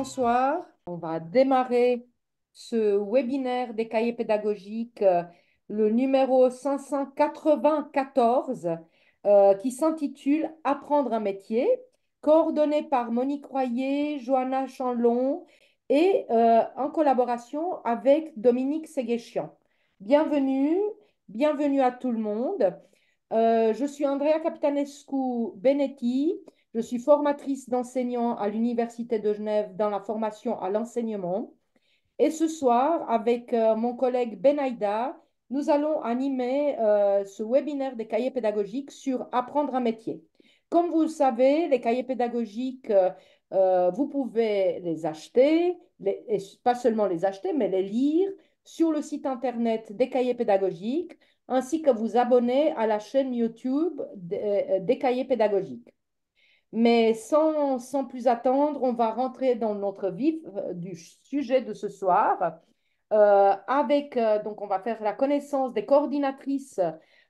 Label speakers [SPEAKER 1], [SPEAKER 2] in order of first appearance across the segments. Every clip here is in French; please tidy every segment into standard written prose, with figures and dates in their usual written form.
[SPEAKER 1] bonsoir. On va démarrer ce webinaire des cahiers pédagogiques, le numéro 594, qui s'intitule Apprendre un métier, coordonné par Monique Royer, Johanna Chanlon et en collaboration avec Dominique Séguéchian. Bienvenue, bienvenue à tout le monde. Je suis Andrea Capitanescu Benetti. Je suis formatrice d'enseignants à l'Université de Genève dans la formation à l'enseignement. Et ce soir, avec mon collègue Benaïda, nous allons animer ce webinaire des cahiers pédagogiques sur apprendre un métier. Comme vous le savez, les cahiers pédagogiques, vous pouvez les acheter, et pas seulement les acheter, mais les lire sur le site internet des cahiers pédagogiques, ainsi que vous abonner à la chaîne YouTube des cahiers pédagogiques. Mais sans plus attendre, on va rentrer dans notre vif du sujet de ce soir. Donc, on va faire la connaissance des coordinatrices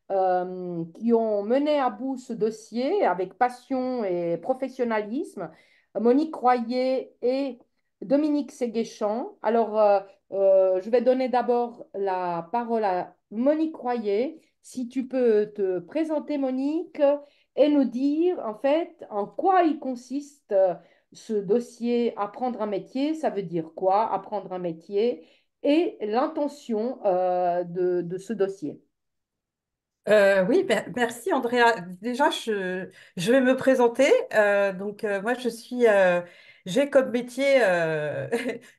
[SPEAKER 1] qui ont mené à bout ce dossier avec passion et professionnalisme, Monique Royer et Dominique Séguéchamp. Alors, je vais donner d'abord la parole à Monique Royer. Si tu peux te présenter, Monique, et nous dire en fait en quoi il consiste ce dossier apprendre un métier, ça veut dire quoi apprendre un métier et l'intention de ce dossier.
[SPEAKER 2] Oui, merci Andrea. Déjà, je vais me présenter. Moi, j'ai comme métier,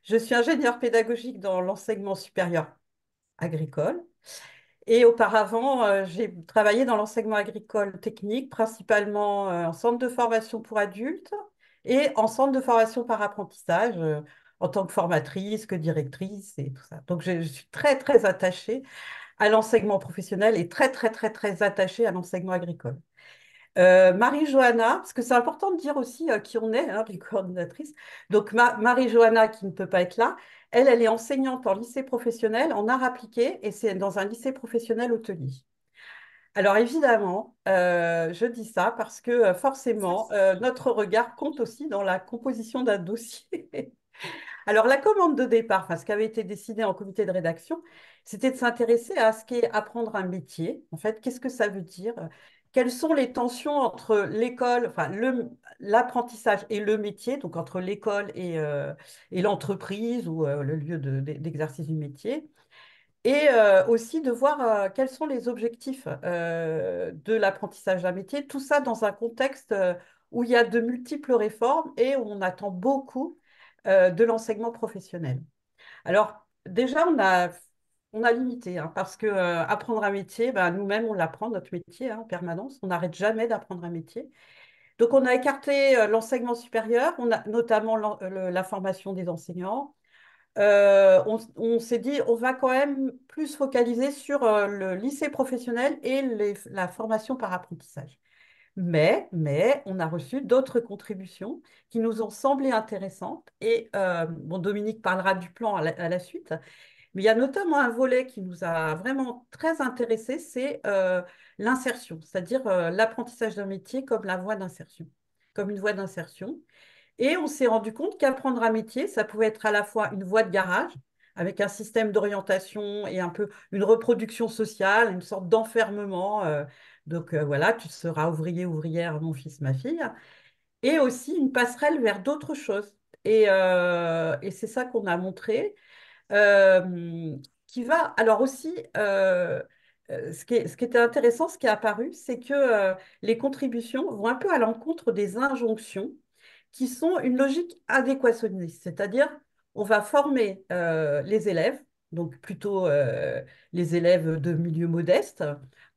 [SPEAKER 2] je suis ingénieure pédagogique dans l'enseignement supérieur agricole. Et auparavant, j'ai travaillé dans l'enseignement agricole technique, principalement en centre de formation pour adultes et en centre de formation par apprentissage, en tant que formatrice, que directrice et tout ça. Donc, je suis très, très attachée à l'enseignement professionnel et très, très, très, très attachée à l'enseignement agricole. Marie-Johanna, parce que c'est important de dire aussi qui on est, hein, les coordinatrices. Donc, Marie-Johanna, qui ne peut pas être là, elle est enseignante en lycée professionnel, en arts appliqués, et c'est dans un lycée professionnel hôtelier. Alors, évidemment, je dis ça parce que forcément, notre regard compte aussi dans la composition d'un dossier. Alors, la commande de départ, enfin, ce qui avait été décidé en comité de rédaction, c'était de s'intéresser à ce qu'est apprendre un métier. En fait, qu'est-ce que ça veut dire? Quelles sont les tensions entre l'école, enfin, l'apprentissage et le métier, donc entre l'école et l'entreprise ou le lieu d'exercice du métier? Et aussi de voir quels sont les objectifs de l'apprentissage d'un métier, tout ça dans un contexte où il y a de multiples réformes et où on attend beaucoup de l'enseignement professionnel. Alors, déjà, on a limité, hein, parce que apprendre un métier, ben, nous-mêmes, on l'apprend, notre métier, hein, en permanence. On n'arrête jamais d'apprendre un métier. Donc, on a écarté l'enseignement supérieur, on a notamment la formation des enseignants. On s'est dit, on va quand même plus focaliser sur le lycée professionnel et la formation par apprentissage. Mais on a reçu d'autres contributions qui nous ont semblé intéressantes. Et bon, Dominique parlera du plan à la suite. Mais il y a notamment un volet qui nous a vraiment très intéressés, c'est l'insertion, c'est-à-dire l'apprentissage d'un métier comme la voie d'insertion, comme une voie d'insertion. Et on s'est rendu compte qu'apprendre un métier, ça pouvait être à la fois une voie de garage, avec un système d'orientation et un peu une reproduction sociale, une sorte d'enfermement. Voilà, tu seras ouvrier, ouvrière, mon fils, ma fille. Et aussi une passerelle vers d'autres choses. Et c'est ça qu'on a montré. Qui va, alors aussi, ce qui était intéressant, ce qui est apparu, c'est que les contributions vont un peu à l'encontre des injonctions qui sont une logique adéquationniste, c'est-à-dire on va former les élèves, donc plutôt les élèves de milieu modeste,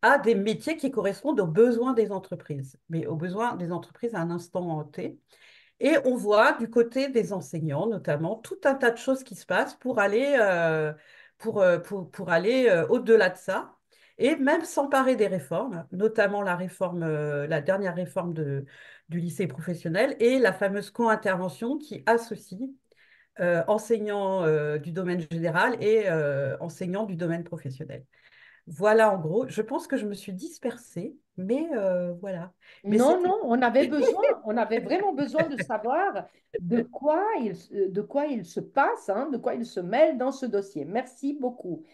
[SPEAKER 2] à des métiers qui correspondent aux besoins des entreprises, mais aux besoins des entreprises à un instant T. Et on voit du côté des enseignants, notamment, tout un tas de choses qui se passent pour aller au-delà de ça et même s'emparer des réformes, notamment la dernière réforme du lycée professionnel et la fameuse co-intervention qui associe enseignants du domaine général et enseignants du domaine professionnel. Voilà, en gros, je pense que je me suis dispersée, mais voilà. Mais
[SPEAKER 1] Non,
[SPEAKER 2] c'était
[SPEAKER 1] non, on avait vraiment besoin de savoir de quoi il se passe, hein, de quoi il se mêle dans ce dossier. Merci beaucoup.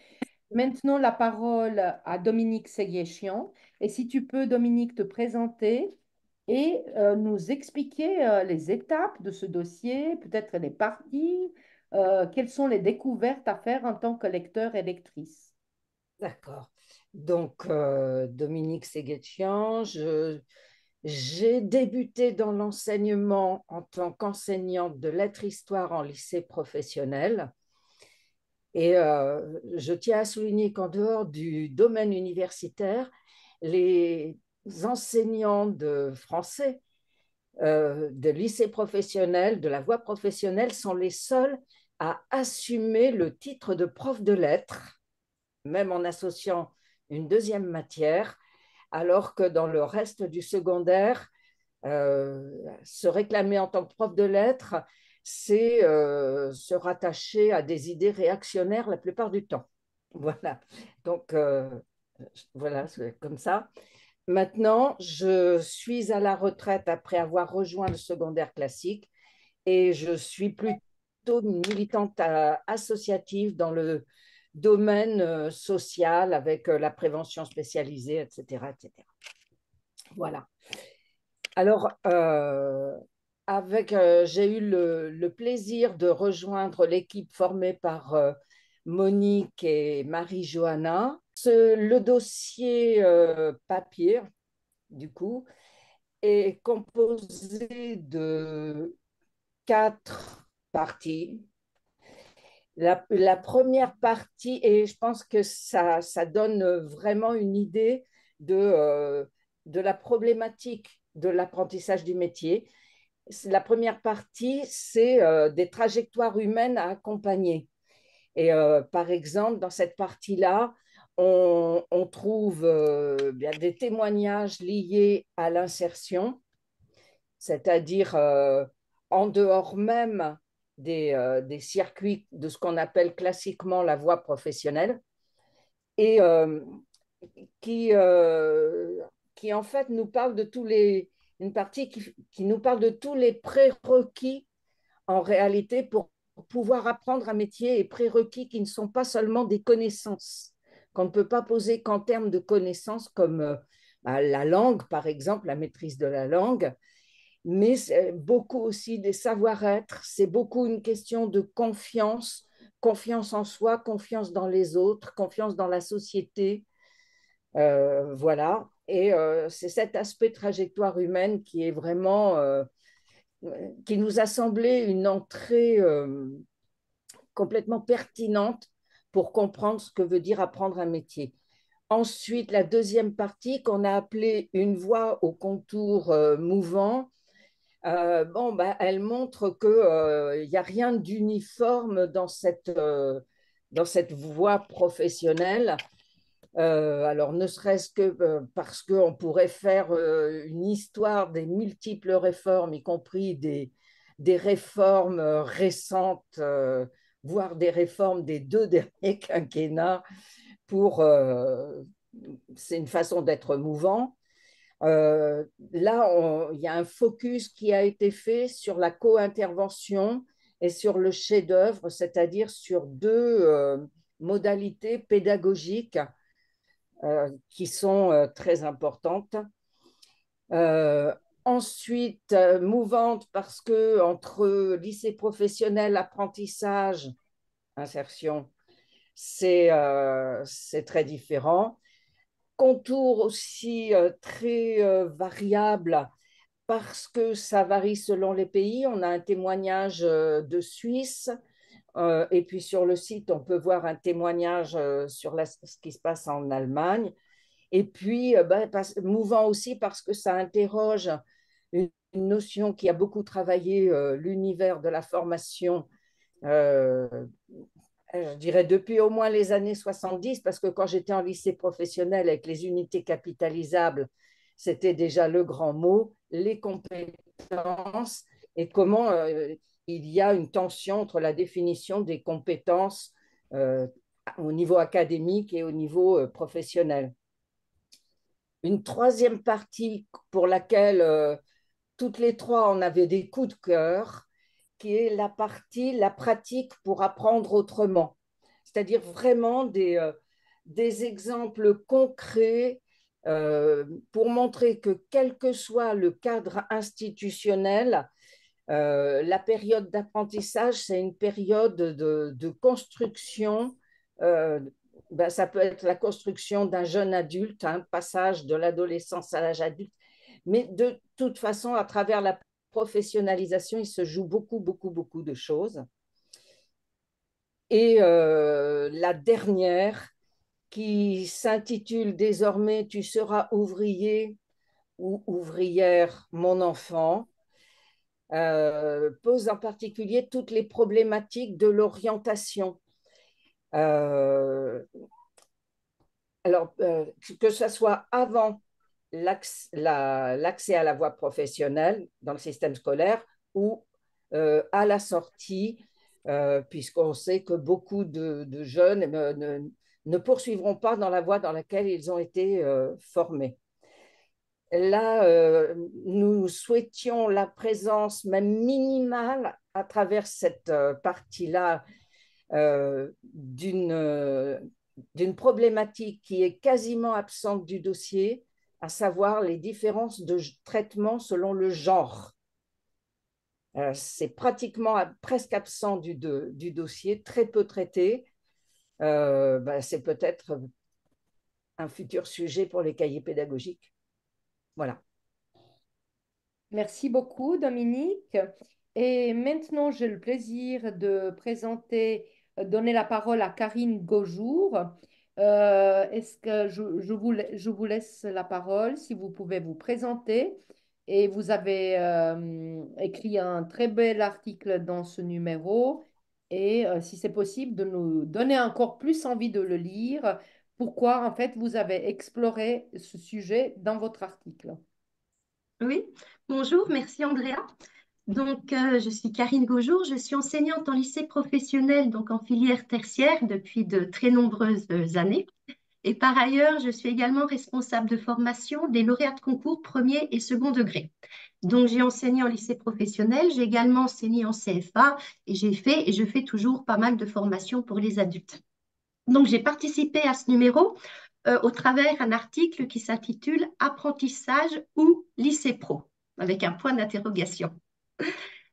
[SPEAKER 1] Maintenant, la parole à Dominique Séguéchian. Et si tu peux, Dominique, te présenter et nous expliquer les étapes de ce dossier, peut-être les parties, quelles sont les découvertes à faire en tant que lecteur et lectrice.
[SPEAKER 3] D'accord. Donc, Dominique Séguetchian, j'ai débuté dans l'enseignement en tant qu'enseignante de lettres-histoire en lycée professionnel. Et je tiens à souligner qu'en dehors du domaine universitaire, les enseignants de français, de lycée professionnel, de la voie professionnelle, sont les seuls à assumer le titre de prof de lettres, même en associant une deuxième matière, alors que dans le reste du secondaire, se réclamer en tant que prof de lettres, c'est se rattacher à des idées réactionnaires la plupart du temps. Voilà. Donc, voilà, c'est comme ça. Maintenant, je suis à la retraite après avoir rejoint le secondaire classique et je suis plutôt une militante associative dans le domaine social avec la prévention spécialisée, etc., etc. Voilà. Alors, j'ai eu le plaisir de rejoindre l'équipe formée par Monique et Marie-Johanna. Le dossier papier, du coup, est composé de 4 parties. La première partie, et je pense que ça donne vraiment une idée de la problématique de l'apprentissage du métier. La première partie, c'est des trajectoires humaines à accompagner. Et par exemple, dans cette partie-là, on trouve bien des témoignages liés à l'insertion, c'est-à-dire en dehors même des circuits de ce qu'on appelle classiquement la voie professionnelle, et qui, euh, qui en fait nous parle de une partie qui nous parle de tous les prérequis en réalité pour pouvoir apprendre un métier, et prérequis qui ne sont pas seulement des connaissances, qu'on ne peut pas poser qu'en termes de connaissances comme la langue, par exemple, la maîtrise de la langue, mais c'est beaucoup aussi des savoir-être, c'est beaucoup une question de confiance, confiance en soi, confiance dans les autres, confiance dans la société, voilà. Et c'est cet aspect trajectoire humaine qui est vraiment, qui nous a semblé une entrée complètement pertinente pour comprendre ce que veut dire apprendre un métier. Ensuite, la deuxième partie qu'on a appelée une voie au contour mouvant, bon, bah, elle montre qu'il n'y a rien d'uniforme dans cette voie professionnelle. Alors, ne serait-ce que parce qu'on pourrait faire une histoire des multiples réformes, y compris des réformes récentes, voire des réformes des 2 derniers quinquennats, pour, c'est une façon d'être mouvant. Là, il y a un focus qui a été fait sur la co-intervention et sur le chef-d'œuvre, c'est-à-dire sur 2 modalités pédagogiques qui sont très importantes. Euh, Ensuite, mouvante parce que entre lycée professionnel, apprentissage, insertion, c'est très différent. Contour aussi très variable parce que ça varie selon les pays. On a un témoignage de Suisse, et puis sur le site, on peut voir un témoignage sur ce qui se passe en Allemagne. Et puis, ben, mouvant aussi parce que ça interroge une notion qui a beaucoup travaillé l'univers de la formation, euh, je dirais depuis au moins les années 70, parce que quand j'étais en lycée professionnel avec les unités capitalisables, c'était déjà le grand mot, les compétences, et comment il y a une tension entre la définition des compétences au niveau académique et au niveau professionnel. Une troisième partie pour laquelle toutes les trois on avait des coups de cœur, qui est la partie, la pratique pour apprendre autrement. C'est-à-dire vraiment des exemples concrets pour montrer que quel que soit le cadre institutionnel, la période d'apprentissage, c'est une période de construction. Ben, ça peut être la construction d'un jeune adulte, un passage de l'adolescence à l'âge adulte, mais de toute façon, à travers la professionnalisation, il se joue beaucoup, beaucoup, beaucoup de choses. Et la dernière, qui s'intitule désormais Tu seras ouvrier ou ouvrière, mon enfant, pose en particulier toutes les problématiques de l'orientation. Euh, alors, que ce soit avant l'accès à la voie professionnelle dans le système scolaire ou à la sortie, puisqu'on sait que beaucoup de jeunes ne poursuivront pas dans la voie dans laquelle ils ont été formés. Là, nous souhaitions la présence même minimale à travers cette partie-là d'une problématique qui est quasiment absente du dossier, à savoir les différences de traitement selon le genre. C'est pratiquement presque absent du dossier, très peu traité. C'est peut-être un futur sujet pour les cahiers pédagogiques. Voilà.
[SPEAKER 1] Merci beaucoup, Dominique. Et maintenant, j'ai le plaisir de présenter, donner la parole à Karine Gaujour. Est-ce que je vous laisse la parole, si vous pouvez vous présenter. Et vous avez écrit un très bel article dans ce numéro. Et si c'est possible, de nous donner encore plus envie de le lire. Pourquoi, en fait, vous avez exploré ce sujet dans votre article.
[SPEAKER 4] Oui, bonjour, merci Andrea. Donc, je suis Karine Gaujour, je suis enseignante en lycée professionnel, donc en filière tertiaire depuis de très nombreuses années. Et par ailleurs, je suis également responsable de formation des lauréats de concours premier et second degré. Donc, j'ai enseigné en lycée professionnel, j'ai également enseigné en CFA et je fais toujours pas mal de formations pour les adultes. Donc, j'ai participé à ce numéro au travers d'un article qui s'intitule Apprentissage ou lycée pro, avec un point d'interrogation.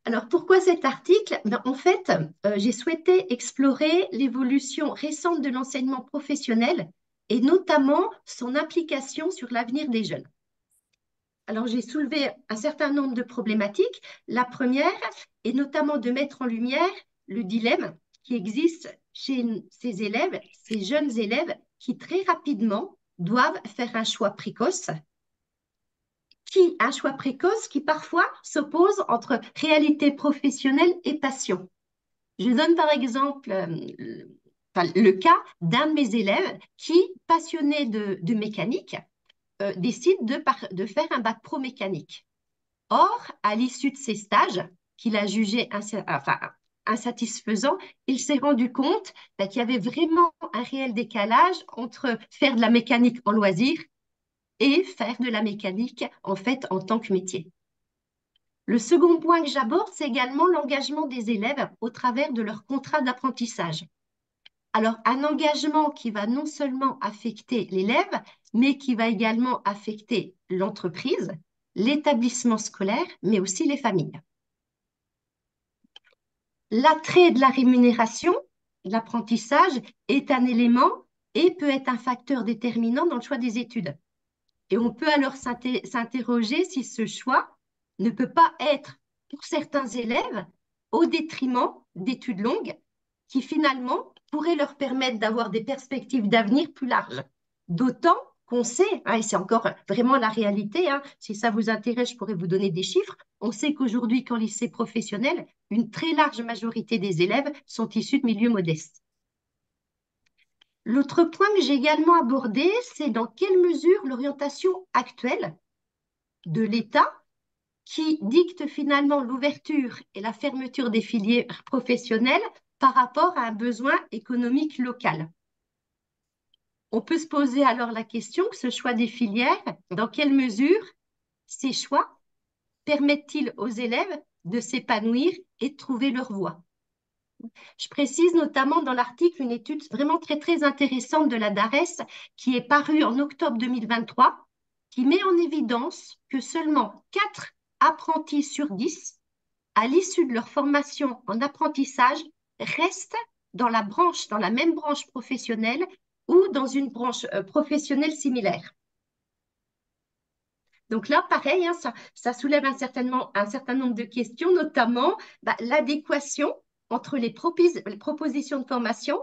[SPEAKER 4] Alors, pourquoi cet article? En fait, j'ai souhaité explorer l'évolution récente de l'enseignement professionnel et notamment son implication sur l'avenir des jeunes. Alors, j'ai soulevé un certain nombre de problématiques. La première est notamment de mettre en lumière le dilemme qui existe chez ces élèves, ces jeunes élèves qui très rapidement doivent faire un choix précoce qui parfois s'oppose entre réalité professionnelle et passion. Je donne par exemple le cas d'un de mes élèves qui, passionné de mécanique, décide de faire un bac pro mécanique. Or, à l'issue de ses stages, qu'il a jugé insatisfaisants, il s'est rendu compte qu'il y avait vraiment un réel décalage entre faire de la mécanique en loisir et faire de la mécanique en fait en tant que métier. Le second point que j'aborde, c'est également l'engagement des élèves au travers de leur contrat d'apprentissage. Alors, un engagement qui va non seulement affecter l'élève, mais qui va également affecter l'entreprise, l'établissement scolaire, mais aussi les familles. L'attrait de la rémunération, l'apprentissage, est un élément et peut être un facteur déterminant dans le choix des études. Et on peut alors s'interroger si ce choix ne peut pas être, pour certains élèves, au détriment d'études longues qui finalement pourraient leur permettre d'avoir des perspectives d'avenir plus larges. D'autant qu'on sait, et c'est encore vraiment la réalité, si ça vous intéresse, je pourrais vous donner des chiffres, on sait qu'aujourd'hui, qu'en lycée professionnel, une très large majorité des élèves sont issus de milieux modestes. L'autre point que j'ai également abordé, c'est dans quelle mesure l'orientation actuelle de l'État, qui dicte finalement l'ouverture et la fermeture des filières professionnelles par rapport à un besoin économique local. On peut se poser alors la question que ce choix des filières, dans quelle mesure ces choix permettent-ils aux élèves de s'épanouir et de trouver leur voie? Je précise notamment dans l'article une étude vraiment très très intéressante de la DARES qui est parue en octobre 2023, qui met en évidence que seulement 4 apprentis sur 10, à l'issue de leur formation en apprentissage, restent dans la même branche professionnelle ou dans une branche professionnelle similaire. Donc là, pareil, hein, ça soulève un certain nombre de questions, notamment l'adéquation entre les propositions de formation,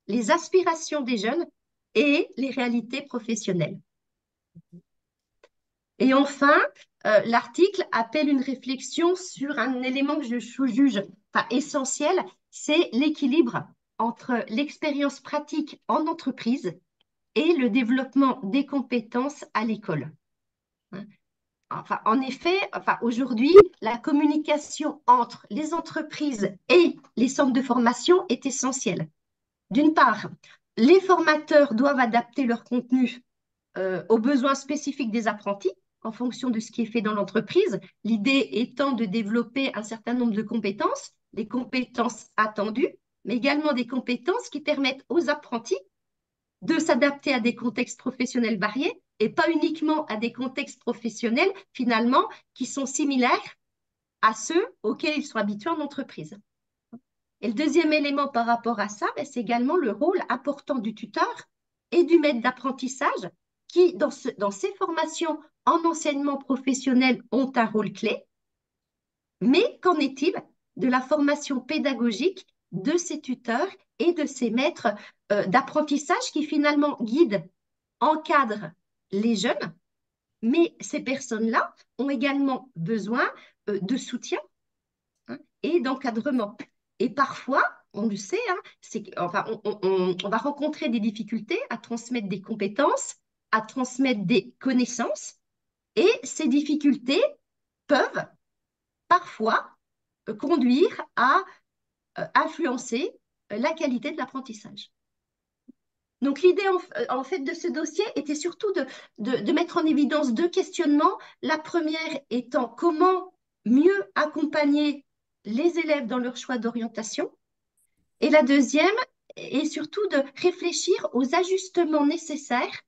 [SPEAKER 4] les aspirations des jeunes et les réalités professionnelles. Et enfin, l'article appelle une réflexion sur un élément que je juge essentiel, c'est l'équilibre entre l'expérience pratique en entreprise et le développement des compétences à l'école. Enfin, en effet, aujourd'hui, la communication entre les entreprises et les centres de formation est essentielle. D'une part, les formateurs doivent adapter leur contenu aux besoins spécifiques des apprentis en fonction de ce qui est fait dans l'entreprise. L'idée étant de développer un certain nombre de compétences, les compétences attendues, mais également des compétences qui permettent aux apprentis de s'adapter à des contextes professionnels variés et pas uniquement à des contextes professionnels finalement qui sont similaires à ceux auxquels ils sont habitués en entreprise. Et le deuxième élément par rapport à ça, c'est également le rôle important du tuteur et du maître d'apprentissage qui, dans ces formations en enseignement professionnel, ont un rôle clé. Mais qu'en est-il de la formation pédagogique de ces tuteurs et de ces maîtres d'apprentissage qui finalement guident, encadrent les jeunes, mais ces personnes-là ont également besoin de soutien, hein, et d'encadrement. Et parfois, on le sait, hein, on va rencontrer des difficultés à transmettre des compétences, à transmettre des connaissances, et ces difficultés peuvent parfois conduire à influencer la qualité de l'apprentissage. Donc l'idée en fait de ce dossier était surtout de mettre en évidence deux questionnements. La première étant comment mieux accompagner les élèves dans leur choix d'orientation. Et la deuxième est surtout de réfléchir aux ajustements nécessaires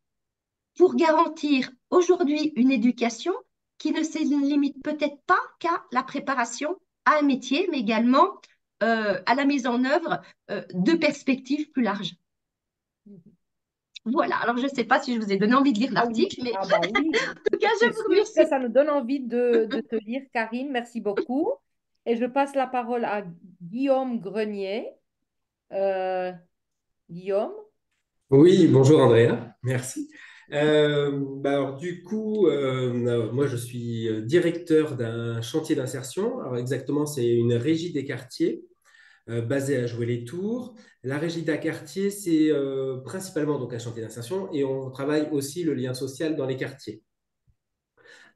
[SPEAKER 4] pour garantir aujourd'hui une éducation qui ne se limite peut-être pas qu'à la préparation à un métier, mais également à la mise en œuvre de perspectives plus larges. Voilà, alors je ne sais pas si je vous ai donné envie de lire l'article, mais
[SPEAKER 1] oui.
[SPEAKER 4] en tout cas, je
[SPEAKER 1] C'est
[SPEAKER 4] vous
[SPEAKER 1] sûr
[SPEAKER 4] remercie.
[SPEAKER 1] que ça nous donne envie de te lire, Karine. Merci beaucoup. Et je passe la parole à Guillaume Grenier. Guillaume?
[SPEAKER 5] Oui, bonjour Andrea, merci. Alors du coup, moi je suis directeur d'un chantier d'insertion. Alors exactement, c'est une régie des quartiers basée à Joué-les-Tours. La régie des quartiers, c'est principalement donc un chantier d'insertion et on travaille aussi le lien social dans les quartiers.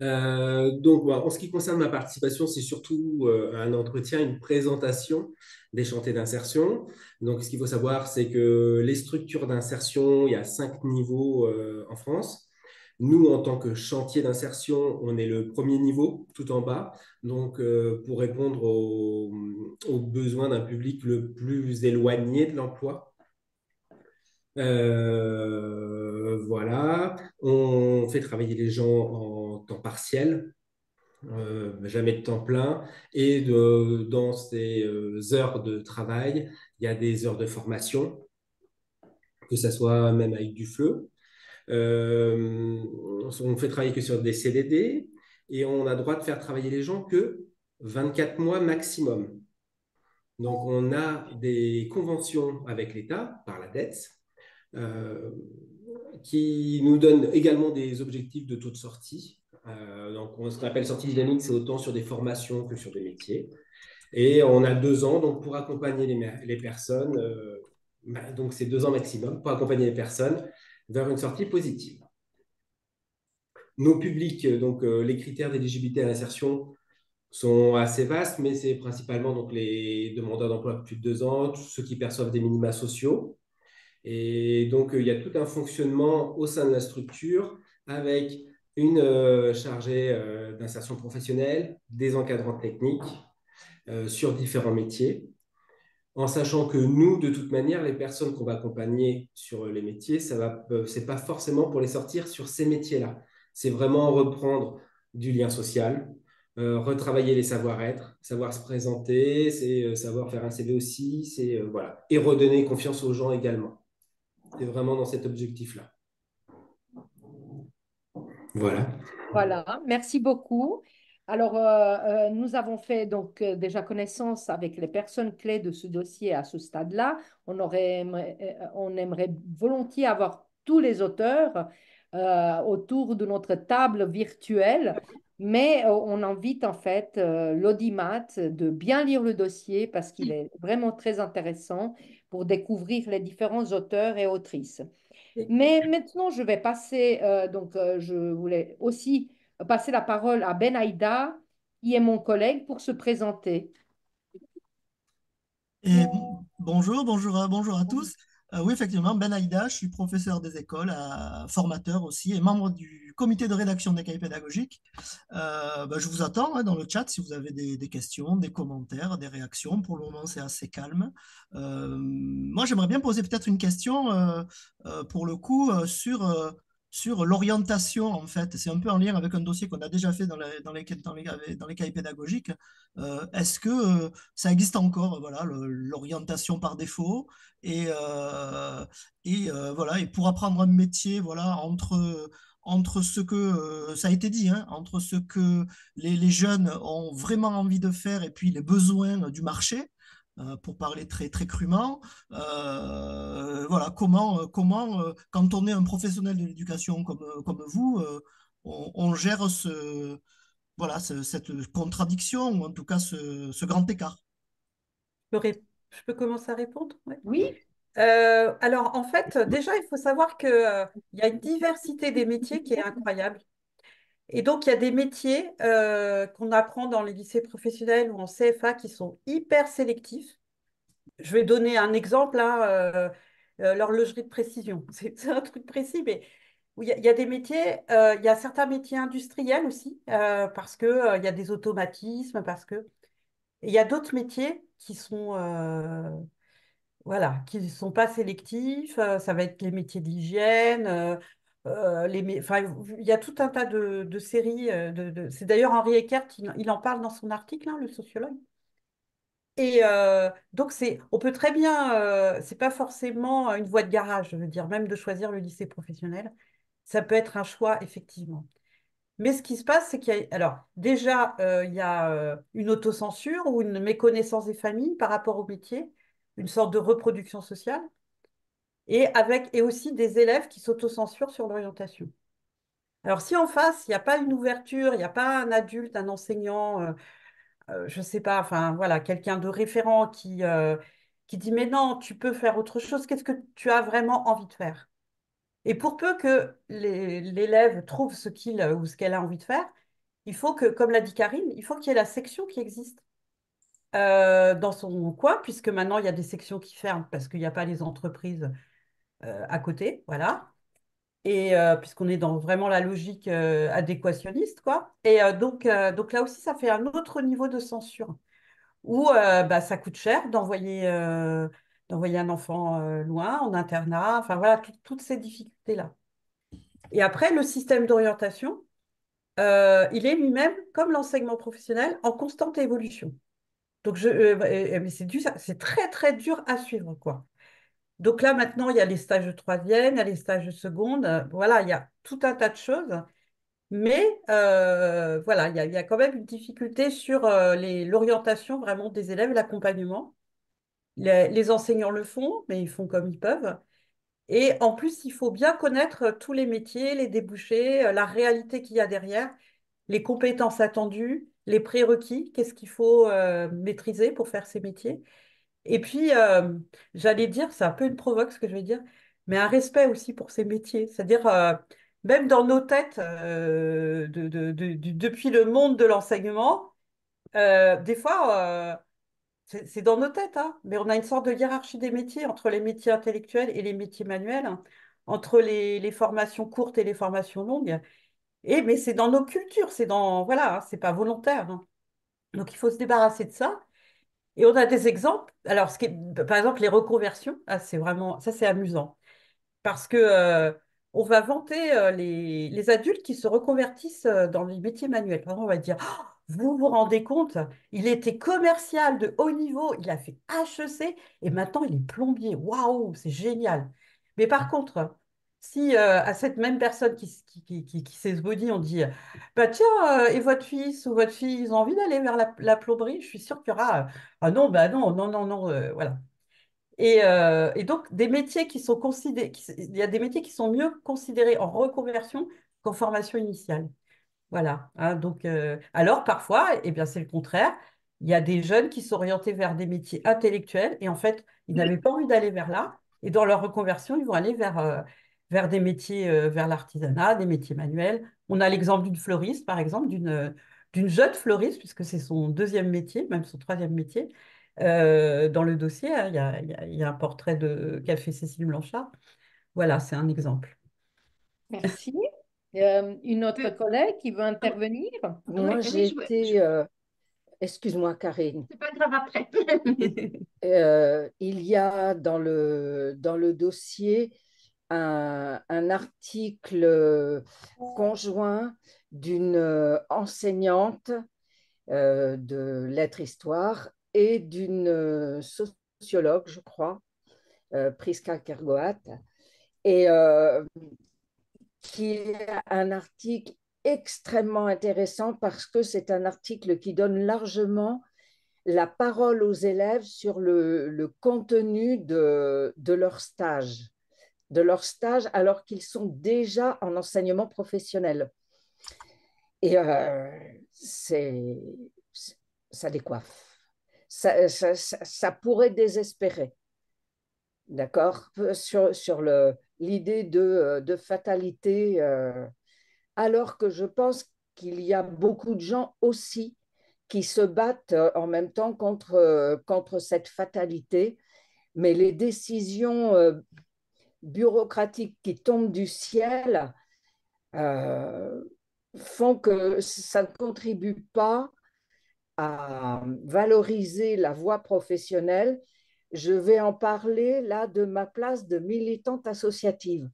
[SPEAKER 5] Donc, en ce qui concerne ma participation, c'est surtout un entretien, une présentation des chantiers d'insertion. Donc, ce qu'il faut savoir, c'est que les structures d'insertion, il y a 5 niveaux en France. Nous, en tant que chantier d'insertion, on est le premier niveau, tout en bas. Donc, pour répondre aux besoins d'un public le plus éloigné de l'emploi. Voilà, on fait travailler les gens en temps partiel, jamais de temps plein. Et dans ces heures de travail, il y a des heures de formation, que ce soit même avec du FLE. On fait travailler que sur des CDD et on a le droit de faire travailler les gens que 24 mois maximum. Donc, on a des conventions avec l'État par la dette. Qui nous donne également des objectifs de taux de sortie. Donc, ce qu'on appelle sortie dynamique, c'est autant sur des formations que sur des métiers. Et on a 2 ans donc, pour accompagner les personnes, donc c'est 2 ans maximum, pour accompagner les personnes vers une sortie positive. Nos publics, donc les critères d'éligibilité à l'insertion sont assez vastes, mais c'est principalement donc, les demandeurs d'emploi de plus de 2 ans, tous ceux qui perçoivent des minima sociaux. Et donc, il y a tout un fonctionnement au sein de la structure avec une chargée d'insertion professionnelle, des encadrants techniques sur différents métiers, en sachant que nous, de toute manière, les personnes qu'on va accompagner sur les métiers, c'est pas forcément pour les sortir sur ces métiers-là. C'est vraiment reprendre du lien social, retravailler les savoir-être, savoir se présenter, c'est savoir faire un CV aussi, c'est voilà, et redonner confiance aux gens également. C'est vraiment dans cet objectif-là. Voilà.
[SPEAKER 1] Voilà, merci beaucoup. Alors, nous avons fait donc déjà connaissance avec les personnes clés de ce dossier à ce stade-là. On aimerait volontiers avoir tous les auteurs autour de notre table virtuelle, mais on invite en fait l'audimat de bien lire le dossier parce qu'il est vraiment très intéressant pour découvrir les différents auteurs et autrices. Mais maintenant, je vais passer, je voulais aussi passer la parole à Ben Aïda, qui est mon collègue, pour se présenter.
[SPEAKER 6] Et bonjour, bonjour à tous. Oui, effectivement, Ben Aïda, je suis professeur des écoles, formateur aussi, et membre du comité de rédaction des cahiers pédagogiques. Je vous attends dans le chat si vous avez des questions, des commentaires, des réactions. Pour le moment, c'est assez calme. Moi, j'aimerais bien poser peut-être une question, pour le coup, sur l'orientation, en fait. C'est un peu en lien avec un dossier qu'on a déjà fait dans les cahiers pédagogiques. Est-ce que ça existe encore, voilà, l'orientation par défaut voilà, et pour apprendre un métier, voilà, entre ce que, ça a été dit, hein, entre ce que les jeunes ont vraiment envie de faire et puis les besoins du marché, pour parler très, très crûment, voilà, quand on est un professionnel de l'éducation comme vous, on gère voilà, cette contradiction, ou en tout cas ce grand écart.
[SPEAKER 2] Je peux commencer à répondre? Ouais.
[SPEAKER 1] Oui,
[SPEAKER 2] Alors, en fait, déjà, il faut savoir qu'il y a une diversité des métiers qui est incroyable. Et donc, il y a des métiers qu'on apprend dans les lycées professionnels ou en CFA qui sont hyper sélectifs. Je vais donner un exemple, là, l'horlogerie de précision. C'est un truc précis, mais où il y a des métiers, il y a certains métiers industriels aussi, parce que, il y a des automatismes, parce que... Et il y a d'autres métiers qui sont, voilà, qui ne sont pas sélectifs. Ça va être les métiers d'hygiène. Enfin, il y a tout un tas de séries. C'est d'ailleurs Henri Eckert, il en parle dans son article, hein, le sociologue. Et donc, on peut très bien, c'est pas forcément une voie de garage, je veux dire, même de choisir le lycée professionnel. Ça peut être un choix, effectivement. Mais ce qui se passe, c'est alors, déjà, il y a une autocensure ou une méconnaissance des familles par rapport au métier, une sorte de reproduction sociale, et aussi des élèves qui s'autocensurent sur l'orientation. Alors, si en face, il n'y a pas une ouverture, il n'y a pas un adulte, un enseignant, je ne sais pas, enfin, voilà, quelqu'un de référent qui dit, mais non, tu peux faire autre chose, qu'est-ce que tu as vraiment envie de faire? Et pour peu que l'élève trouve ce qu'il ou ce qu'elle a envie de faire, il faut que, comme l'a dit Karine, il faut qu'il y ait la section qui existe dans son coin, puisque maintenant il y a des sections qui ferment parce qu'il n'y a pas les entreprises à côté, voilà. Et puisqu'on est dans vraiment la logique adéquationniste, quoi. Et donc là aussi, ça fait un autre niveau de censure, où bah, ça coûte cher d'envoyer un enfant loin, en internat, enfin voilà, toutes ces difficultés-là. Et après, le système d'orientation, il est lui-même, comme l'enseignement professionnel, en constante évolution. Donc, mais c'est très, très dur à suivre, quoi. Donc là, maintenant, il y a les stages de troisième, il y a les stages de seconde. Voilà, il y a tout un tas de choses. Mais voilà, il y a quand même une difficulté sur l'orientation vraiment des élèves, l'accompagnement. Les enseignants le font, mais ils font comme ils peuvent. Et en plus, il faut bien connaître tous les métiers, les débouchés, la réalité qu'il y a derrière, les compétences attendues, les prérequis, qu'est-ce qu'il faut maîtriser pour faire ces métiers. Et puis, j'allais dire, c'est un peu une provoque ce que je vais dire, mais un respect aussi pour ces métiers. C'est-à-dire, même dans nos têtes, depuis le monde de l'enseignement, des fois, c'est dans nos têtes, hein, mais on a une sorte de hiérarchie des métiers entre les métiers intellectuels et les métiers manuels, hein, entre les formations courtes et les formations longues. Mais c'est dans nos cultures, voilà, hein, c'est pas volontaire, hein. Donc il faut se débarrasser de ça. Et on a des exemples. Alors, par exemple, les reconversions, ah, ça c'est amusant. Parce que on va vanter les adultes qui se reconvertissent dans les métiers manuels. Par exemple, on va dire, oh, vous vous rendez compte, il était commercial de haut niveau, il a fait HEC et maintenant il est plombier. Waouh, c'est génial. Mais par contre, si à cette même personne qui s'esbaudit, on dit, bah tiens, et votre fils ou votre fille, ils ont envie d'aller vers la plomberie, je suis sûre qu'il y aura, ah non, bah non, non, non, non, voilà. Et donc, des métiers qui sont considérés, il y a des métiers qui sont mieux considérés en reconversion qu'en formation initiale. Voilà, hein, donc, alors parfois, eh bien, c'est le contraire. Il y a des jeunes qui sont orientés vers des métiers intellectuels et en fait, ils n'avaient pas envie d'aller vers là. Et dans leur reconversion, ils vont aller vers des métiers, vers l'artisanat, des métiers manuels. On a l'exemple d'une fleuriste, par exemple, d'une jeune fleuriste, puisque c'est son deuxième métier, même son troisième métier. Dans le dossier, hein, il y a un portrait qu'a fait Cécile Blanchard. Voilà, c'est un exemple.
[SPEAKER 1] Merci. Une autre
[SPEAKER 4] Euh,
[SPEAKER 1] collègue qui veut intervenir?
[SPEAKER 3] Moi, j'ai
[SPEAKER 4] oui,
[SPEAKER 3] été, excuse-moi Karine,
[SPEAKER 4] c'est pas grave après.
[SPEAKER 3] il y a dans le dossier un article conjoint d'une enseignante de lettres-histoire et d'une sociologue, je crois, Priska Kergoat, et qui est un article extrêmement intéressant parce que c'est un article qui donne largement la parole aux élèves sur le contenu de leur stage alors qu'ils sont déjà en enseignement professionnel. Et c'est, ça décoiffe. Ça pourrait désespérer, d'accord, sur l'idée de fatalité, alors que je pense qu'il y a beaucoup de gens aussi qui se battent en même temps contre cette fatalité, mais les décisions bureaucratiques qui tombent du ciel euh, font que ça ne contribue pas à valoriser la voie professionnelle. Je vais en parler là de ma place de militante associative.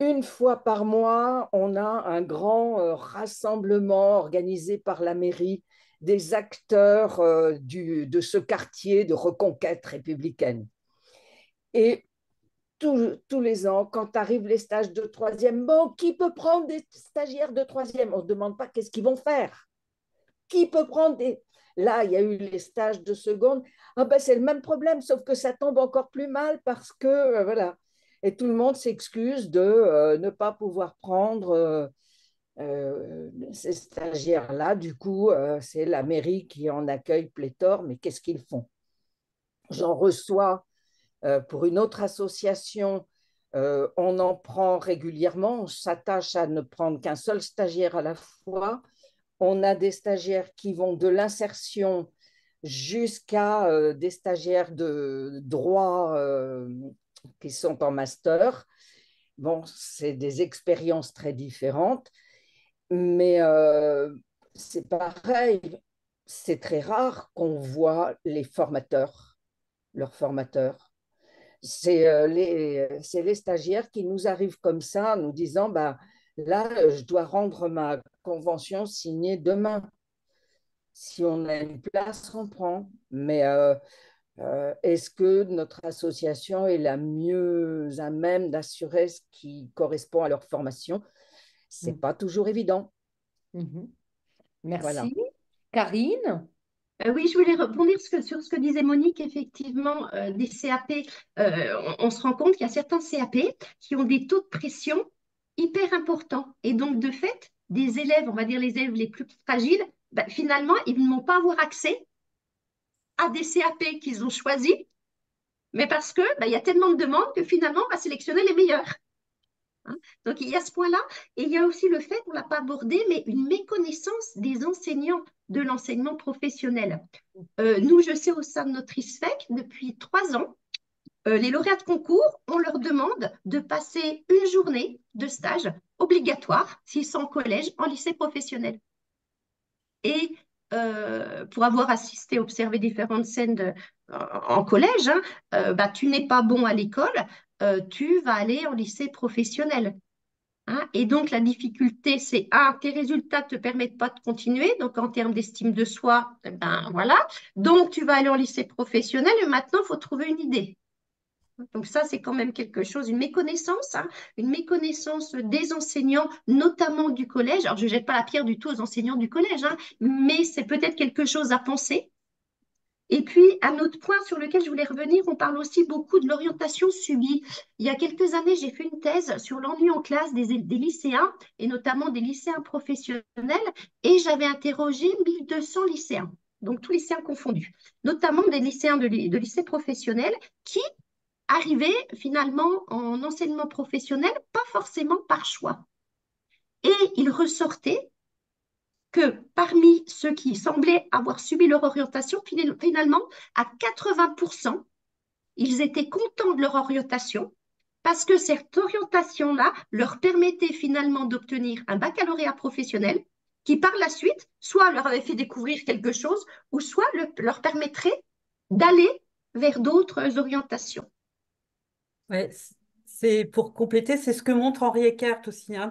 [SPEAKER 3] Une fois par mois, on a un grand rassemblement organisé par la mairie des acteurs de ce quartier de reconquête républicaine. Et tous les ans, quand arrivent les stages de troisième, bon, qui peut prendre des stagiaires de troisième? On ne se demande pas qu'est-ce qu'ils vont faire. Qui peut prendre des... Là, il y a eu les stages de seconde. Ah ben, c'est le même problème, sauf que ça tombe encore plus mal parce que, voilà. Et tout le monde s'excuse de ne pas pouvoir prendre ces stagiaires-là. Du coup, c'est la mairie qui en accueille pléthore, mais qu'est-ce qu'ils font? J'en reçois pour une autre association, on en prend régulièrement, on s'attache à ne prendre qu'un seul stagiaire à la fois. On a des stagiaires qui vont de l'insertion jusqu'à des stagiaires de droit qui sont en master. Bon, c'est des expériences très différentes, mais c'est pareil, c'est très rare qu'on voit leurs formateurs. C'est les stagiaires qui nous arrivent comme ça, en nous disant, bah, là, je dois rendre ma convention signée demain. Si on a une place, on prend. Mais est-ce que notre association est la mieux à même d'assurer ce qui correspond à leur formation? C'est
[SPEAKER 1] Mhm.
[SPEAKER 3] pas toujours évident.
[SPEAKER 1] Mhm.
[SPEAKER 3] Voilà.
[SPEAKER 1] Merci. Karine?
[SPEAKER 4] Oui, je voulais rebondir sur ce que disait Monique. Effectivement, des CAP, on se rend compte qu'il y a certains CAP qui ont des taux de pression hyper importants. Et donc, de fait, des élèves, on va dire les élèves les plus fragiles, ben, finalement, ils ne vont pas avoir accès à des CAP qu'ils ont choisis, mais parce que ben, il y a tellement de demandes que finalement, on va sélectionner les meilleurs. hein. Donc, il y a ce point-là. Et il y a aussi le fait, on ne l'a pas abordé, mais une méconnaissance des enseignants de l'enseignement professionnel. Nous, je sais au sein de notre ISFEC, depuis 3 ans, les lauréats de concours, on leur demande de passer une journée de stage obligatoire s'ils sont en collège, en lycée professionnel. Et pour avoir assisté, observé différentes scènes en collège, hein, bah, tu n'es pas bon à l'école, tu vas aller en lycée professionnel. Hein. Et donc, la difficulté, c'est, tes résultats ne te permettent pas de continuer. Donc, en termes d'estime de soi, eh ben voilà. Donc, tu vas aller en lycée professionnel et maintenant, il faut trouver une idée. Donc ça, c'est quand même quelque chose, une méconnaissance, hein, une méconnaissance des enseignants, notamment du collège. Alors, je ne jette pas la pierre du tout aux enseignants du collège, hein, mais c'est peut-être quelque chose à penser. Et puis, un autre point sur lequel je voulais revenir, on parle aussi beaucoup de l'orientation subie. Il y a quelques années, j'ai fait une thèse sur l'ennui en classe des lycéens, et notamment des lycéens professionnels, et j'avais interrogé 1200 lycéens, donc tous lycéens confondus, notamment des lycéens de lycée professionnel qui arrivaient finalement en enseignement professionnel, pas forcément par choix. Et il ressortait que parmi ceux qui semblaient avoir subi leur orientation, finalement, à 80%, ils étaient contents de leur orientation parce que cette orientation-là leur permettait finalement d'obtenir un baccalauréat professionnel qui, par la suite, soit leur avait fait découvrir quelque chose ou soit leur permettrait d'aller vers d'autres orientations.
[SPEAKER 2] Ouais, c'est pour compléter, c'est ce que montre Henri Eckert aussi hein,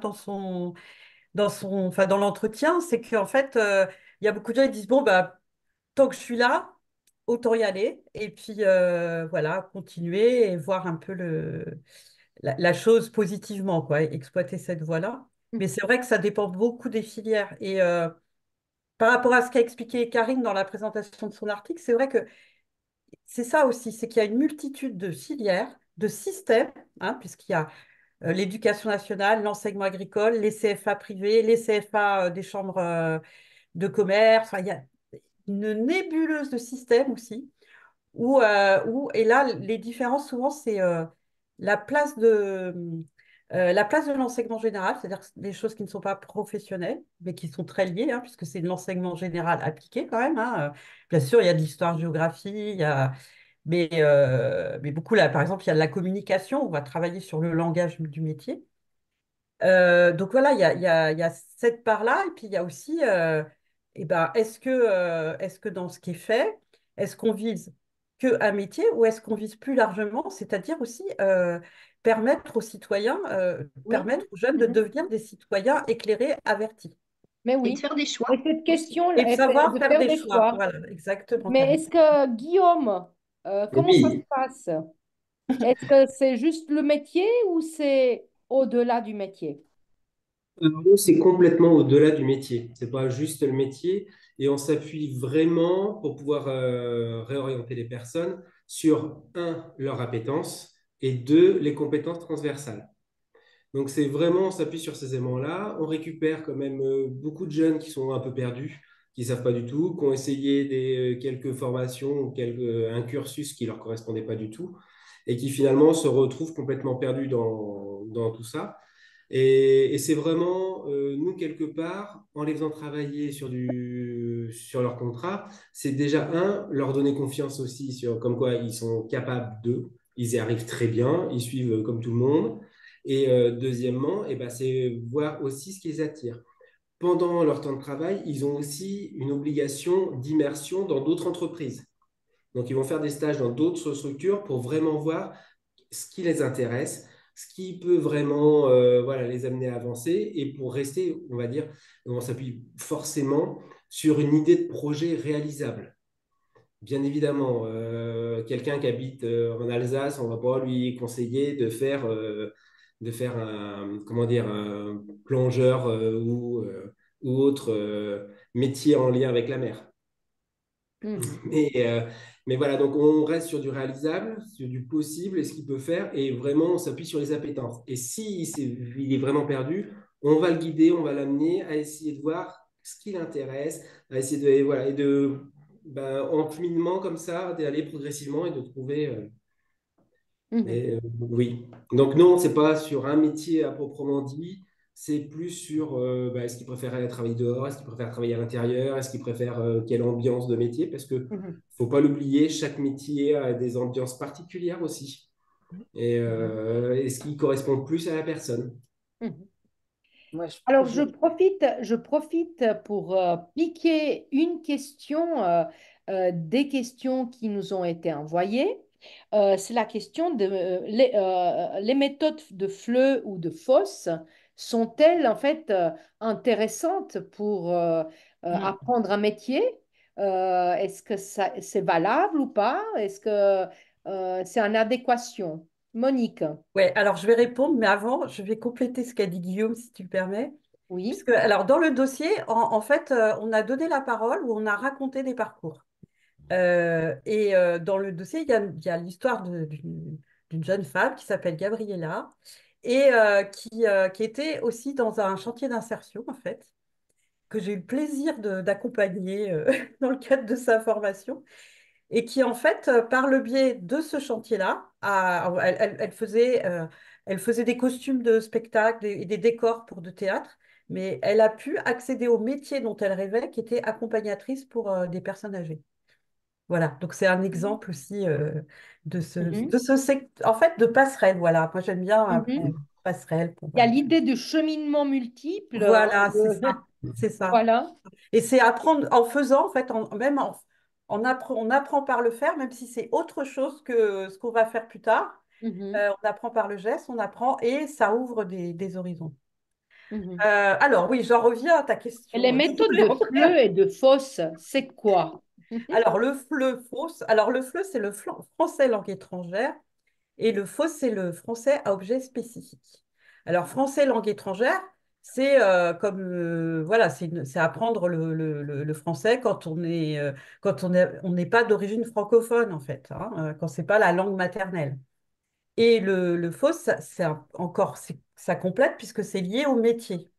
[SPEAKER 2] enfin, dans l'entretien, c'est qu'en fait, il y a beaucoup de gens qui disent, bon, bah, tant que je suis là, autant y aller, et puis voilà, continuer et voir un peu la chose positivement, quoi, et exploiter cette voie-là. Mais c'est vrai que ça dépend beaucoup des filières. Et par rapport à ce qu'a expliqué Karine dans la présentation de son article, c'est vrai que c'est ça aussi, c'est qu'il y a une multitude de filières, de systèmes, hein, puisqu'il y a l'éducation nationale, l'enseignement agricole, les CFA privés, les CFA des chambres de commerce. Enfin, il y a une nébuleuse de systèmes aussi. Et là, les différences, souvent, c'est la place de l'enseignement général, c'est-à-dire des choses qui ne sont pas professionnelles, mais qui sont très liées, hein, puisque c'est de l'enseignement général appliqué quand même. Hein. Bien sûr, il y a de l'histoire-géographie, mais beaucoup là, par exemple, il y a de la communication, on va travailler sur le langage du métier. Donc voilà, il y a cette part-là, et puis il y a aussi, eh ben, est-ce que dans ce qui est fait, est-ce qu'on vise que un métier ou est-ce qu'on vise plus largement, c'est-à-dire aussi permettre aux citoyens,
[SPEAKER 1] Oui.
[SPEAKER 2] permettre aux jeunes de devenir des citoyens éclairés, avertis.
[SPEAKER 4] Et de
[SPEAKER 1] oui.
[SPEAKER 4] faire des choix.
[SPEAKER 1] Et cette question,
[SPEAKER 2] Et de savoir
[SPEAKER 1] de
[SPEAKER 2] faire
[SPEAKER 1] faire
[SPEAKER 2] des
[SPEAKER 1] des
[SPEAKER 2] choix.
[SPEAKER 1] choix.
[SPEAKER 2] Voilà, exactement,
[SPEAKER 1] Mais
[SPEAKER 2] Karine.
[SPEAKER 1] est-ce que, Guillaume, comment ça se
[SPEAKER 5] Oui,
[SPEAKER 1] passe? Est-ce que c'est juste le métier ou c'est au-delà du métier?
[SPEAKER 5] nous, c'est complètement au-delà du métier. C'est pas juste le métier. Et on s'appuie vraiment pour pouvoir réorienter les personnes sur, un, leur appétence et deux, les compétences transversales. Donc, c'est vraiment, on s'appuie sur ces éléments-là. On récupère quand même beaucoup de jeunes qui sont un peu perdus, qui ne savent pas du tout, qui ont essayé quelques formations ou un cursus qui ne leur correspondait pas du tout et qui finalement se retrouvent complètement perdus dans tout ça. Et c'est vraiment, nous, quelque part, en les faisant travailler sur leur contrat, c'est déjà, un, leur donner confiance aussi sur comme quoi ils sont capables d'eux, ils y arrivent très bien, ils suivent comme tout le monde. Et deuxièmement, eh ben, c'est voir aussi ce qui les attire. Pendant leur temps de travail, ils ont aussi une obligation d'immersion dans d'autres entreprises. Donc, ils vont faire des stages dans d'autres structures pour vraiment voir ce qui les intéresse, ce qui peut vraiment voilà, les amener à avancer et pour rester, on va dire, on s'appuie forcément sur une idée de projet réalisable. Bien évidemment, quelqu'un qui habite en Alsace, on ne va pas lui conseiller de faire un, comment dire, un plongeur ou autre métier en lien avec la mer.
[SPEAKER 1] Mhm.
[SPEAKER 5] Mais, euh, mais voilà, donc on reste sur du réalisable, sur du possible et ce qu'il peut faire, et vraiment on s'appuie sur les appétences. Et si il est vraiment perdu, on va le guider, on va l'amener à essayer de voir ce qui l'intéresse, à essayer de, et voilà, et en cheminement comme ça, d'aller progressivement et de trouver.
[SPEAKER 1] Mhm.
[SPEAKER 5] Mais oui. Donc non, c'est pas sur un métier à proprement dit, c'est plus sur est-ce qu'ils préfèrent aller travailler dehors, est-ce qu'ils préfèrent travailler à l'intérieur, est-ce qu'ils préfèrent quelle ambiance de métier, parce que
[SPEAKER 1] Mhm.
[SPEAKER 5] faut pas l'oublier, chaque métier a des ambiances particulières aussi. Et ce qui correspond plus à la personne.
[SPEAKER 1] Mhm.
[SPEAKER 3] Moi,
[SPEAKER 1] Alors, je profite pour piquer une question des questions qui nous ont été envoyées. C'est la question de les méthodes de FLE ou de FOSS sont-elles en fait intéressantes pour
[SPEAKER 2] Mm.
[SPEAKER 1] apprendre un métier? Est-ce que c'est valable ou pas? Est-ce que c'est en adéquation? Monique,
[SPEAKER 2] Ouais, alors je vais répondre, mais avant, je vais compléter ce qu'a dit Guillaume, si tu le permets.
[SPEAKER 1] oui.
[SPEAKER 2] Puisque, alors, dans le dossier, en fait, on a donné la parole ou on a raconté des parcours. Dans le dossier, il y a l'histoire d'une jeune femme qui s'appelle Gabriella et qui était aussi dans un chantier d'insertion, en fait, que j'ai eu le plaisir d'accompagner dans le cadre de sa formation et qui, en fait, par le biais de ce chantier-là, elle faisait des costumes de spectacle et des décors pour de théâtre, mais elle a pu accéder au métier dont elle rêvait, qui était accompagnatrice pour des personnes âgées. Voilà, donc c'est un exemple aussi
[SPEAKER 1] Mhm.
[SPEAKER 2] en fait, de passerelle. Voilà, moi j'aime bien
[SPEAKER 1] Mhm.
[SPEAKER 2] passerelle.
[SPEAKER 1] Il y a
[SPEAKER 2] Voilà,
[SPEAKER 1] l'idée de cheminement multiple.
[SPEAKER 2] voilà, c'est ça, c'est ça.
[SPEAKER 1] Voilà.
[SPEAKER 2] Et c'est apprendre en faisant, en fait, on apprend par le faire, même si c'est autre chose que ce qu'on va faire plus tard.
[SPEAKER 1] Mhm.
[SPEAKER 2] On apprend par le geste, on apprend et ça ouvre des horizons.
[SPEAKER 1] Mhm.
[SPEAKER 2] Alors oui, j'en reviens à ta
[SPEAKER 1] Et les
[SPEAKER 2] question, s'il te
[SPEAKER 1] méthodes
[SPEAKER 2] plaît,
[SPEAKER 1] de
[SPEAKER 2] Andrea.
[SPEAKER 1] FLE et de FOSS, c'est quoi?
[SPEAKER 2] Alors le FLE, fausse. Alors le FLE, c'est le français langue étrangère et le FOSS, c'est le français à objet spécifique. Alors français langue étrangère, c'est voilà, c'est apprendre le français quand on n'est pas d'origine francophone en fait, hein, quand c'est pas la langue maternelle. Et le FOSS, ça complète puisque c'est lié au métier.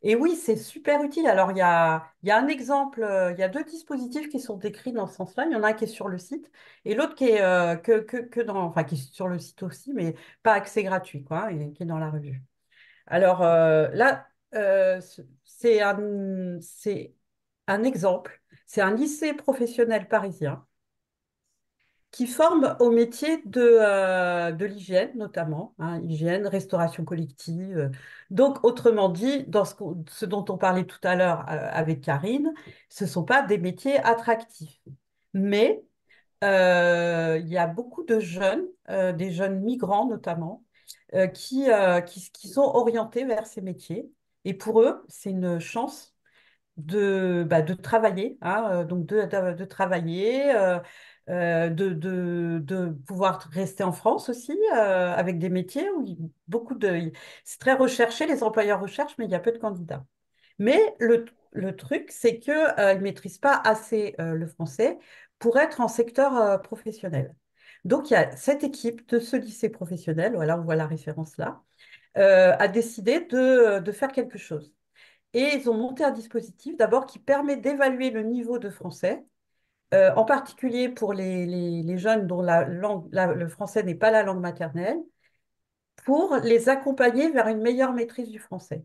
[SPEAKER 2] Et oui, c'est super utile. Alors, il y a un exemple, il y a deux dispositifs qui sont décrits dans ce sens-là. Il y en a un qui est sur le site et l'autre qui est, enfin, qui est sur le site aussi, mais pas accès gratuit, quoi, et qui est dans la revue. Alors là, c'est un exemple. C'est un lycée professionnel parisien qui forment au métier de l'hygiène, notamment, hein, hygiène, restauration collective. Donc, autrement dit, dans ce dont on parlait tout à l'heure avec Karine, ce ne sont pas des métiers attractifs. Mais il y a beaucoup de jeunes, des jeunes migrants notamment, qui sont orientés vers ces métiers. Et pour eux, c'est une chance de travailler, hein, donc de travailler, de pouvoir rester en France aussi, avec des métiers où c'est très recherché, les employeurs recherchent, mais il y a peu de candidats. Mais le truc, c'est qu'ils ne maîtrisent pas assez le français pour être en secteur professionnel. Donc, il y a cette équipe de ce lycée professionnel, voilà, on voit la référence là, a décidé de faire quelque chose. Et ils ont monté un dispositif d'abord qui permet d'évaluer le niveau de français, en particulier pour les jeunes dont le français n'est pas la langue maternelle, pour les accompagner vers une meilleure maîtrise du français.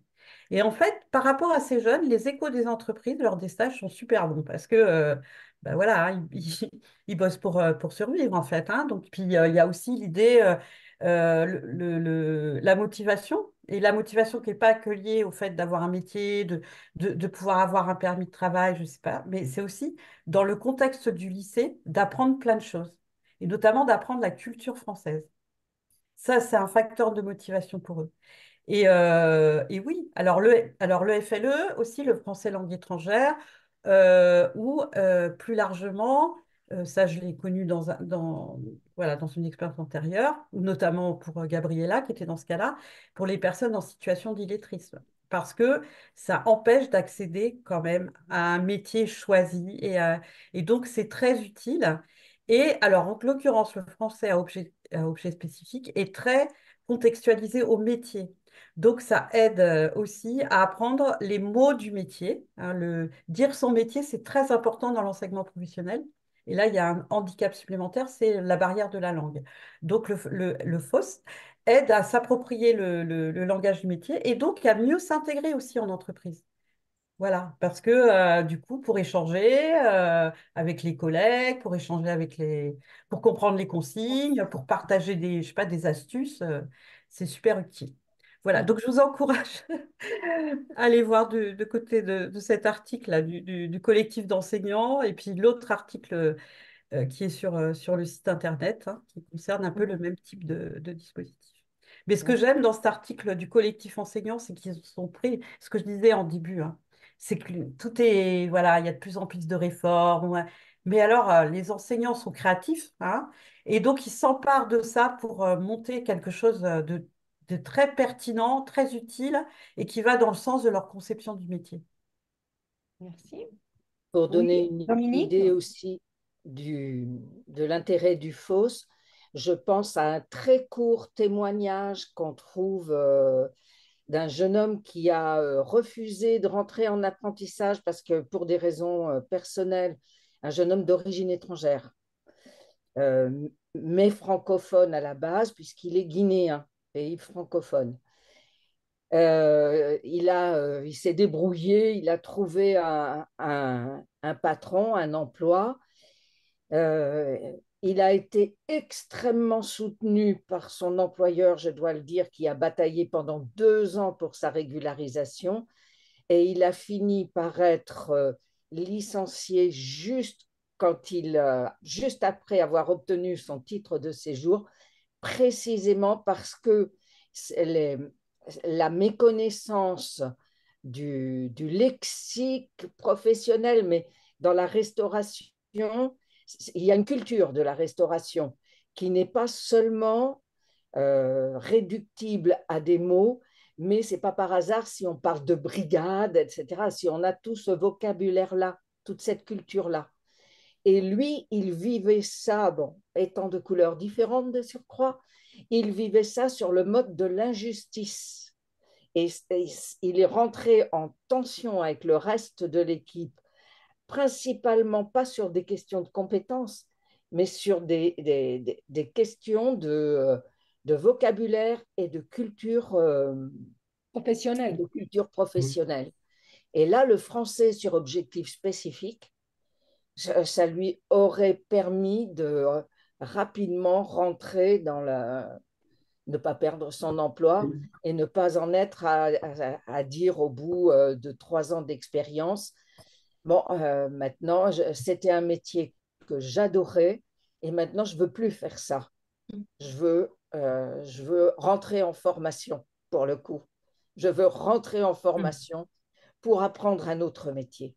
[SPEAKER 2] Et en fait, par rapport à ces jeunes, les échos des entreprises lors des stages sont super bons parce que ben voilà, hein, ils bossent pour survivre en fait, hein. Donc, puis il y a aussi l'idée, la motivation. Et la motivation qui n'est pas que liée au fait d'avoir un métier, de pouvoir avoir un permis de travail, je ne sais pas, mais c'est aussi dans le contexte du lycée d'apprendre plein de choses, et notamment d'apprendre la culture française. Ça, c'est un facteur de motivation pour eux. Et oui, alors le FLE, aussi le français langue étrangère, ou plus largement, ça je l'ai connu voilà, dans une expérience antérieure, ou notamment pour Gabriella, qui était dans ce cas-là, pour les personnes en situation d'illettrisme. Parce que ça empêche d'accéder quand même à un métier choisi, et donc c'est très utile. Et alors, en l'occurrence, le français à objet spécifique est très contextualisé au métier. Donc, ça aide aussi à apprendre les mots du métier, hein. Dire son métier, c'est très important dans l'enseignement professionnel. Et là, il y a un handicap supplémentaire, c'est la barrière de la langue. Donc, le FOSS aide à s'approprier le langage du métier et donc à mieux s'intégrer aussi en entreprise. Voilà, parce que du coup, pour échanger avec les collègues, pour échanger pour comprendre les consignes, pour partager je sais pas, des astuces, c'est super utile. Voilà, donc je vous encourage à aller voir de côté de cet article-là du collectif d'enseignants et puis l'autre article qui est sur le site internet, hein, qui concerne un peu le même type de dispositif. Mais ce que j'aime dans cet article du collectif enseignant, c'est qu'ils sont pris, ce que je disais en début, hein, c'est que tout est, voilà, il y a de plus en plus de réformes, ouais. Mais alors, les enseignants sont créatifs, hein, et donc ils s'emparent de ça pour monter quelque chose de très pertinent, très utile, et qui va dans le sens de leur conception du métier.
[SPEAKER 1] Merci.
[SPEAKER 3] Pour
[SPEAKER 1] Oui,
[SPEAKER 3] donner une
[SPEAKER 1] Dominique?
[SPEAKER 3] idée aussi de l'intérêt du FOSS, je pense à un très court témoignage qu'on trouve d'un jeune homme qui a refusé de rentrer en apprentissage parce que pour des raisons personnelles, un jeune homme d'origine étrangère, euh, mais francophone à la base, puisqu'il est guinéen, pays francophone. Il s'est débrouillé, il a trouvé un patron, un emploi. Euh, il a été extrêmement soutenu par son employeur, je dois le dire, qui a bataillé pendant 2 ans pour sa régularisation. Et il a fini par être licencié juste après avoir obtenu son titre de séjour, précisément parce que les, la méconnaissance du lexique professionnel, mais dans la restauration, il y a une culture de la restauration qui n'est pas seulement réductible à des mots, mais c'est pas par hasard si on parle de brigade, etc., si on a tout ce vocabulaire-là, toute cette culture-là. Et lui, il vivait ça, bon, étant de couleurs différentes de surcroît, il vivait ça sur le mode de l'injustice. Et il est rentré en tension avec le reste de l'équipe, principalement pas sur des questions de compétences, mais sur des questions de vocabulaire et
[SPEAKER 1] Professionnel.
[SPEAKER 3] de culture professionnelle. Et là, le français sur objectif spécifique, ça lui aurait permis de rapidement rentrer ne pas perdre son emploi et ne pas en être à dire au bout de 3 ans d'expérience, bon, maintenant, c'était un métier que j'adorais et maintenant, je ne veux plus faire ça. Je veux rentrer en formation pour le coup. Je veux rentrer en formation pour apprendre un autre métier.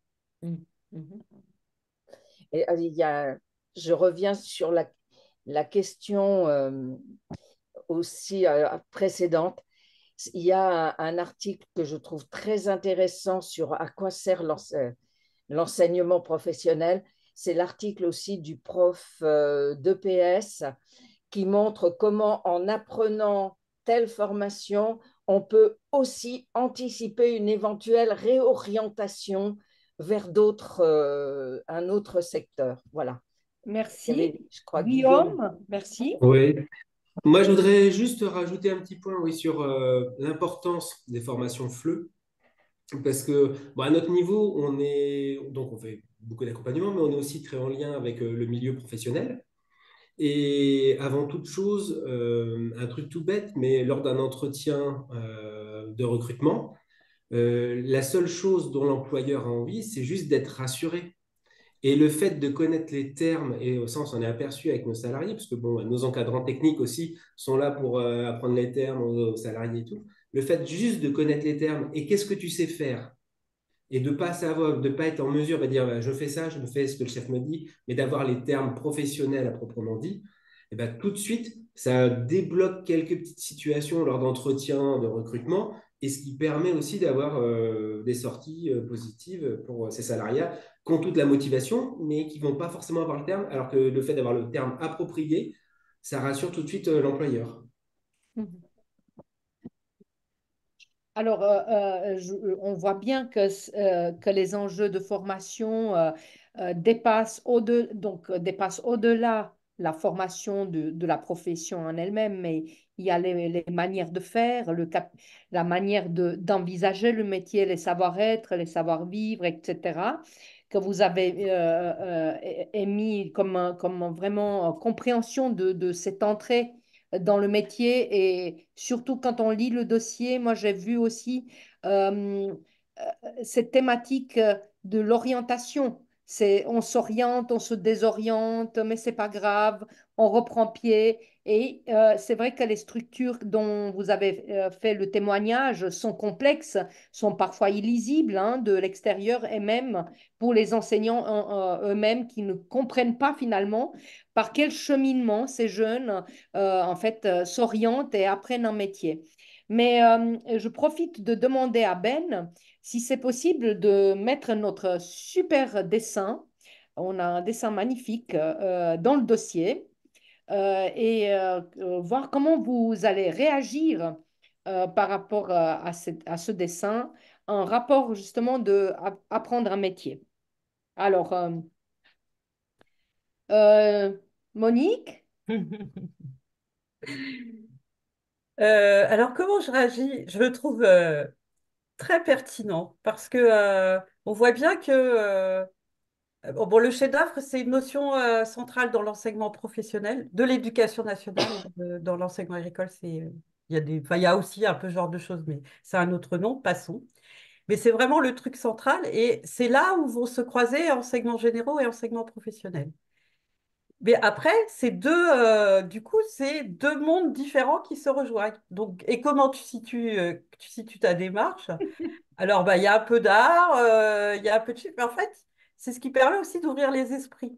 [SPEAKER 3] Et je reviens sur la question aussi précédente. Il y a un article que je trouve très intéressant sur à quoi sert l'enseignement professionnel. C'est l'article aussi du prof d'EPS qui montre comment en apprenant telle formation, on peut aussi anticiper une éventuelle réorientation vers un autre secteur. Voilà.
[SPEAKER 1] Merci.
[SPEAKER 3] Je crois, Guillaume.
[SPEAKER 1] Guillaume, merci.
[SPEAKER 5] Oui. Moi, je voudrais juste rajouter un petit point, oui, sur l'importance des formations FLE. Parce que, bon, à notre niveau, on fait beaucoup d'accompagnement, mais on est aussi très en lien avec le milieu professionnel. Et avant toute chose, un truc tout bête, mais lors d'un entretien de recrutement, la seule chose dont l'employeur a envie, c'est juste d'être rassuré. Et le fait de connaître les termes, et au sens, on est aperçu avec nos salariés, parce que bon, nos encadrants techniques aussi sont là pour apprendre les termes aux salariés et tout. Le fait juste de connaître les termes et qu'est-ce que tu sais faire, et de pas savoir, de pas être en mesure de dire bah, je fais ça, je me fais ce que le chef me dit, mais d'avoir les termes professionnels à proprement dit, et ben, tout de suite, ça débloque quelques petites situations lors d'entretiens de recrutement, et ce qui permet aussi d'avoir des sorties positives pour ces salariés qui ont toute la motivation, mais qui vont pas forcément avoir le terme, alors que le fait d'avoir le terme approprié, ça rassure tout de suite l'employeur.
[SPEAKER 1] Alors, on voit bien que les enjeux de formation dépasse au-delà la formation de la profession en elle-même, mais il y a les manières de faire, la manière d'envisager le métier, les savoir-être, les savoir-vivre, etc., que vous avez émis comme vraiment compréhension de cette entrée dans le métier. Et surtout quand on lit le dossier, moi j'ai vu aussi euh, cette thématique de l'orientation. On s'oriente, on se désoriente, mais c'est pas grave, on reprend pied. Et c'est vrai que les structures dont vous avez fait le témoignage sont complexes, sont parfois illisibles hein, de l'extérieur et même pour les enseignants eux-mêmes qui ne comprennent pas finalement par quel cheminement ces jeunes en fait s'orientent et apprennent un métier. Mais je profite de demander à Ben si c'est possible de mettre notre super dessin. On a un dessin magnifique dans le dossier et voir comment vous allez réagir par rapport à ce dessin en rapport justement de apprendre un métier. Alors, euh, Monique,
[SPEAKER 2] Alors, comment je réagis? Je le trouve très pertinent parce que on voit bien que bon, le chef-d'œuvre, c'est une notion centrale dans l'enseignement professionnel, de l'éducation nationale. Dans l'enseignement agricole, il y a enfin, il y a aussi un peu ce genre de choses, mais c'est un autre nom, passons. Mais c'est vraiment le truc central et c'est là où vont se croiser enseignements généraux et enseignement professionnel. Mais après, du coup, c'est deux mondes différents qui se rejoignent. Donc, et comment tu situes ta démarche? Alors, bah, il y a un peu d'art, il y a un peu de chiffre, mais en fait, c'est ce qui permet aussi d'ouvrir les esprits.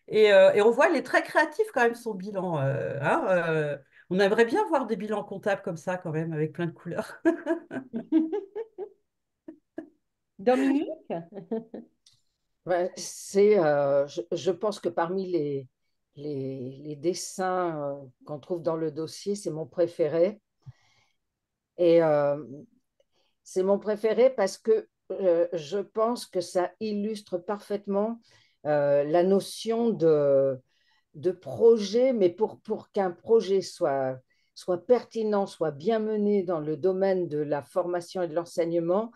[SPEAKER 2] Et on voit, il est très créatif quand même, son bilan. On aimerait bien voir des bilans comptables comme ça, quand même, avec plein de couleurs.
[SPEAKER 1] Dominique,
[SPEAKER 3] Ouais, je pense que parmi les dessins qu'on trouve dans le dossier, c'est mon préféré. Et c'est mon préféré parce que je pense que ça illustre parfaitement la notion de projet, mais pour qu'un projet soit pertinent, soit bien mené dans le domaine de la formation et de l'enseignement,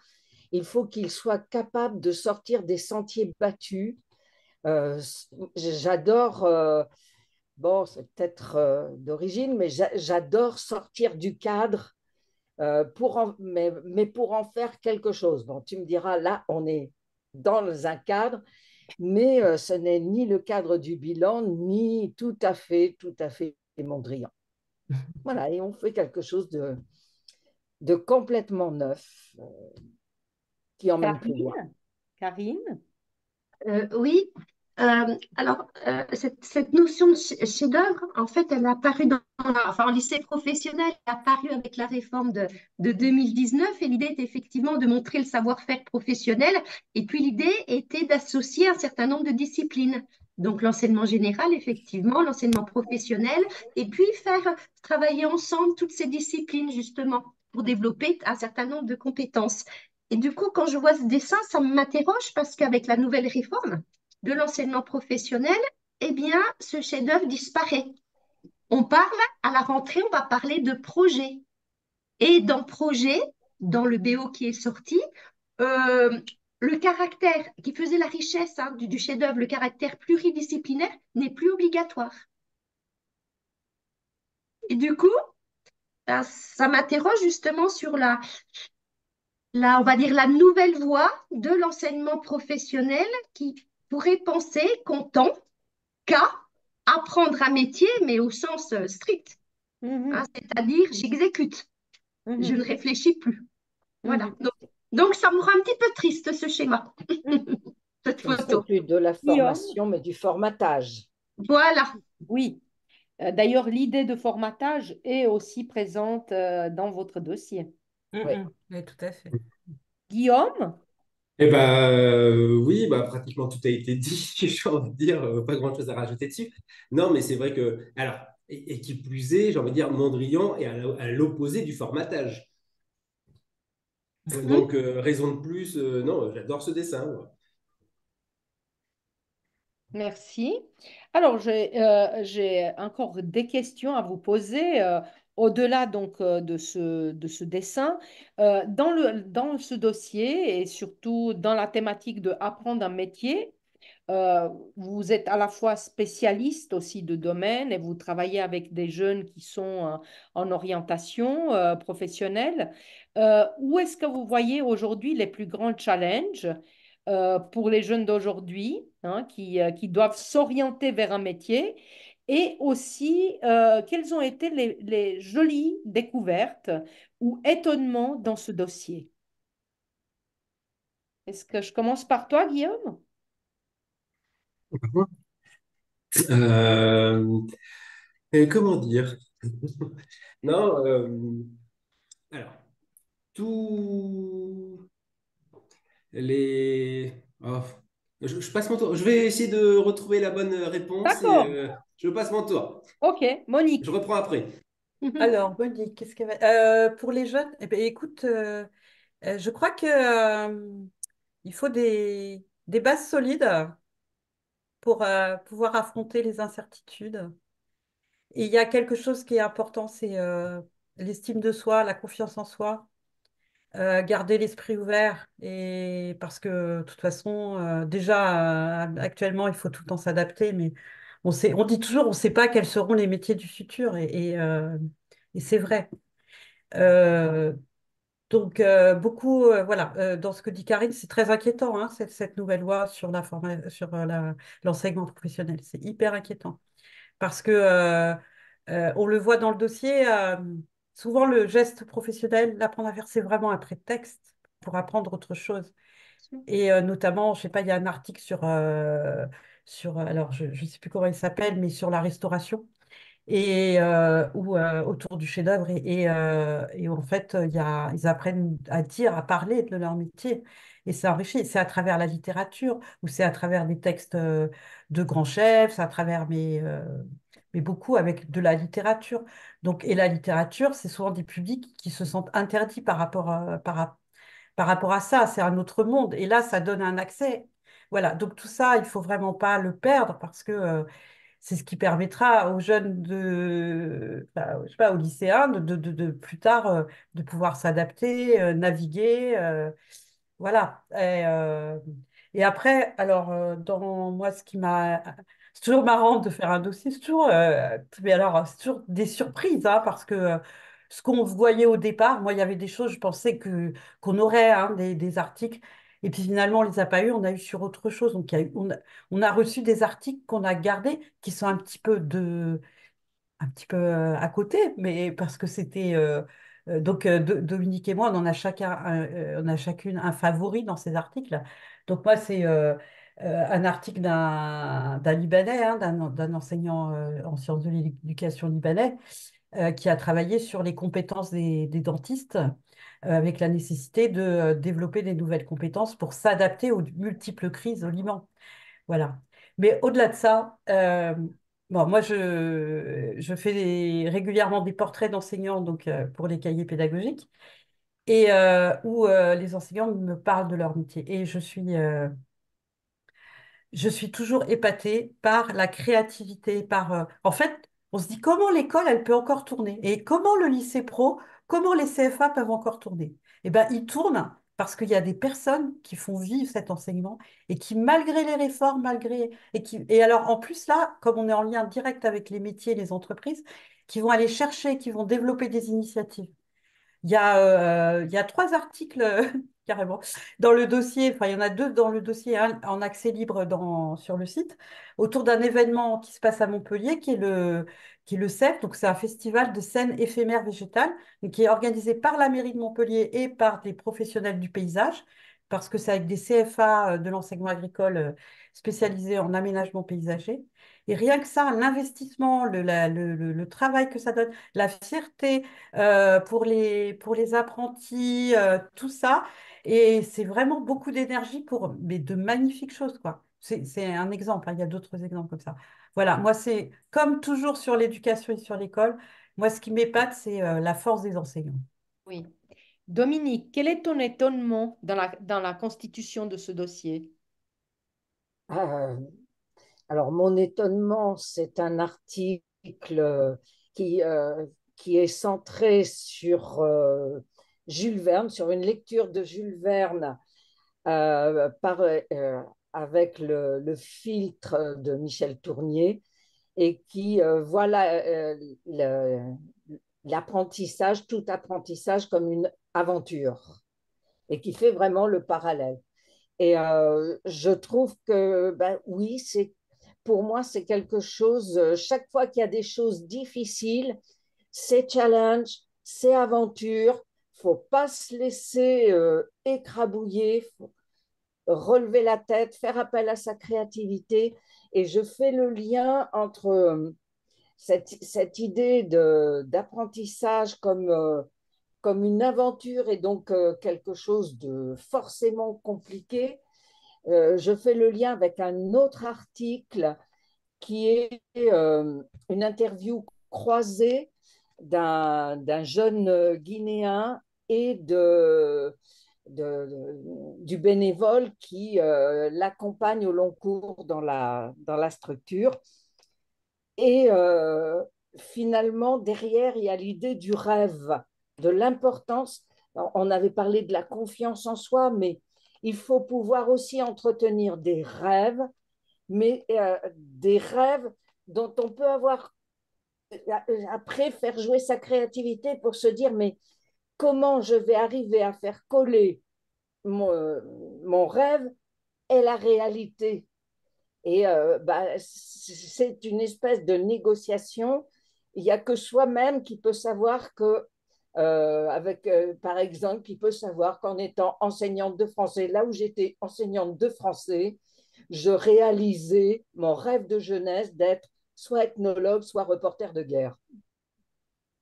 [SPEAKER 3] il faut qu'il soit capable de sortir des sentiers battus. Euh, J'adore, bon, c'est peut-être d'origine, mais j'adore sortir du cadre mais pour en faire quelque chose. Bon, tu me diras, là, on est dans un cadre, mais ce n'est ni le cadre du bilan, ni tout à fait Mondrian. Voilà, et on fait quelque chose de complètement neuf qui emmène plus loin.
[SPEAKER 1] Karine,
[SPEAKER 4] Oui, cette notion de chef-d'œuvre, en fait, elle a apparu enfin, en lycée professionnel, elle a apparu avec la réforme de 2019 et l'idée était effectivement de montrer le savoir-faire professionnel et puis l'idée était d'associer un certain nombre de disciplines. Donc l'enseignement général, effectivement, l'enseignement professionnel et puis faire travailler ensemble toutes ces disciplines justement pour développer un certain nombre de compétences. Et du coup, quand je vois ce dessin, ça m'interroge parce qu'avec la nouvelle réforme de l'enseignement professionnel, eh bien, ce chef-d'œuvre disparaît. On parle, à la rentrée, on va parler de projet. Et dans projet, dans le BO qui est sorti, euh, le caractère qui faisait la richesse hein, du chef-d'œuvre, le caractère pluridisciplinaire, n'est plus obligatoire. Et du coup, ben, ça m'interroge justement sur on va dire la nouvelle voie de l'enseignement professionnel qui pourrait penser qu'on tend qu'à apprendre un métier, mais au sens strict, hein,
[SPEAKER 1] mhm,
[SPEAKER 4] c'est-à-dire j'exécute, je
[SPEAKER 1] mhm,
[SPEAKER 4] ne réfléchis plus. Voilà.
[SPEAKER 1] mhm,
[SPEAKER 4] Donc, ça me rend un petit peu triste ce schéma,
[SPEAKER 1] mhm.
[SPEAKER 4] cette
[SPEAKER 3] Ce ne serait
[SPEAKER 4] photo.
[SPEAKER 3] plus de la
[SPEAKER 1] Guillaume,
[SPEAKER 3] formation, mais du formatage.
[SPEAKER 4] Voilà.
[SPEAKER 1] oui. D'ailleurs, l'idée de formatage est aussi présente dans votre dossier.
[SPEAKER 3] Oui.
[SPEAKER 2] Oui, tout à fait.
[SPEAKER 1] Guillaume,
[SPEAKER 5] Eh ben, oui, bah, pratiquement tout a été dit, j'ai envie de dire, pas grand-chose à rajouter dessus. Non, mais c'est vrai que, alors, et qui plus est, j'ai envie de dire, Mondrian est à l'opposé du formatage.
[SPEAKER 1] mhm,
[SPEAKER 5] Donc, raison de plus, non, j'adore ce dessin. Ouais.
[SPEAKER 1] Merci. Alors, j'ai encore des questions à vous poser au-delà donc de ce dessin. Dans ce dossier et surtout dans la thématique de apprendre un métier, vous êtes à la fois spécialiste aussi de domaine et vous travaillez avec des jeunes qui sont en orientation professionnelle. Où est-ce que vous voyez aujourd'hui les plus grands challenges pour les jeunes d'aujourd'hui, hein, qui doivent s'orienter vers un métier? Et aussi, quelles ont été les jolies découvertes ou étonnements dans ce dossier? Est-ce que je commence par toi, Guillaume?
[SPEAKER 5] Euh, et comment dire? Non, alors, tous les... oh, je passe mon tour. Je vais essayer de retrouver la bonne réponse et
[SPEAKER 1] D'accord.
[SPEAKER 5] je passe mon tour.
[SPEAKER 1] Ok,
[SPEAKER 5] Je
[SPEAKER 1] Monique.
[SPEAKER 5] reprends après.
[SPEAKER 2] Alors, Monique, qu'est-ce qu'elle pour les jeunes, eh ben, écoute, je crois que il faut des bases solides pour pouvoir affronter les incertitudes. Et il y a quelque chose qui est important, c'est l'estime de soi, la confiance en soi, garder l'esprit ouvert. Et parce que de toute façon, déjà actuellement, il faut tout le temps s'adapter, mais on dit toujours, on ne sait pas quels seront les métiers du futur, et c'est vrai. Euh, donc, beaucoup, voilà, dans ce que dit Karine, c'est très inquiétant, hein, cette nouvelle loi sur sur l'enseignement professionnel. C'est hyper inquiétant parce que on le voit dans le dossier, souvent le geste professionnel, l'apprendre à faire, c'est vraiment un prétexte pour apprendre autre chose. Et notamment, je sais pas, il y a un article alors je ne sais plus comment il s'appelle, mais sur la restauration et ou autour du chef-d'œuvre et en fait ils apprennent à dire, à parler de leur métier et c'est enrichi. C'est à travers la littérature ou c'est à travers des textes de grands chefs, c'est à travers mais beaucoup avec de la littérature. Donc et la littérature, c'est souvent des publics qui se sentent interdits par rapport à ça. C'est un autre monde et là ça donne un accès. Voilà, donc tout ça, il faut vraiment pas le perdre parce que c'est ce qui permettra aux jeunes enfin, je sais pas, aux lycéens de plus tard de pouvoir s'adapter, naviguer, voilà. Et après, alors dans moi, c'est toujours marrant de faire un dossier, c'est toujours, mais alors c'est toujours des surprises, hein, parce que ce qu'on voyait au départ, moi, il y avait des choses, je pensais que qu'on aurait hein, des articles. Et puis finalement, on les a pas eu, on a eu sur autre chose. Donc, on a reçu des articles qu'on a gardés, qui sont un petit peu à côté, mais parce que c'était donc Dominique et moi, on en a on a chacune un favori dans ces articles. Donc moi, c'est un article d'un Libanais, hein, d'un enseignant en sciences de l'éducation libanais, qui a travaillé sur les compétences des dentistes, avec la nécessité de développer des nouvelles compétences pour s'adapter aux multiples crises au Liban. Voilà. Mais au-delà de ça, bon, moi, je fais régulièrement des portraits d'enseignants donc, pour les cahiers pédagogiques et où les enseignants me parlent de leur métier. Et je suis toujours épatée par la créativité, En fait, on se dit comment l'école, elle peut encore tourner et comment le lycée pro, comment les CFA peuvent encore tourner. Eh bien, ils tournent parce qu'il y a des personnes qui font vivre cet enseignement et qui, malgré les réformes, Et alors, en plus, là, comme on est en lien direct avec les métiers et les entreprises, qui vont aller chercher, qui vont développer des initiatives. Il y a trois articles carrément dans le dossier, enfin il y en a deux dans le dossier, un en accès libre sur le site, autour d'un événement qui se passe à Montpellier, qui est le CEF, donc c'est un festival de scènes éphémères végétales, donc, qui est organisé par la mairie de Montpellier et par des professionnels du paysage, parce que c'est avec des CFA de l'enseignement agricole spécialisés en aménagement paysager. Et rien que ça, l'investissement, le travail que ça donne, la fierté pour les apprentis, tout ça. Et c'est vraiment beaucoup d'énergie pour mais de magnifiques choses, quoi. C'est un exemple, hein, il y a d'autres exemples comme ça. Voilà, moi, c'est comme toujours sur l'éducation et sur l'école, moi, ce qui m'épate, c'est la force des enseignants.
[SPEAKER 1] Oui. Dominique, quel est ton étonnement dans dans la constitution de ce dossier?
[SPEAKER 3] Euh, Alors, mon étonnement, c'est un article qui, euh, qui est centré sur Jules Verne, sur une lecture de Jules Verne euh, par, euh, avec le filtre de Michel Tournier et qui voit l'apprentissage, tout apprentissage comme une aventure et qui fait vraiment le parallèle. Et je trouve que, ben, oui, pour moi, c'est quelque chose, chaque fois qu'il y a des choses difficiles, c'est challenge, c'est aventure, faut pas se laisser écrabouiller, faut relever la tête, faire appel à sa créativité. Et je fais le lien entre cette idée d'apprentissage comme une aventure et donc quelque chose de forcément compliqué. Je fais le lien avec un autre article qui est une interview croisée d'un jeune Guinéen et du bénévole qui l'accompagne au long cours dans la structure. Et finalement, derrière, il y a l'idée du rêve, de l'importance. On avait parlé de la confiance en soi, mais il faut pouvoir aussi entretenir des rêves, mais des rêves dont on peut avoir après faire jouer sa créativité pour se dire, mais comment je vais arriver à faire coller mon rêve et la réalité. Et bah, c'est une espèce de négociation. Il n'y a que soi-même qui peut savoir que, par exemple, qui peut savoir qu'en étant enseignante de français, là où j'étais enseignante de français, je réalisais mon rêve de jeunesse d'être soit ethnologue, soit reporter de guerre. Vous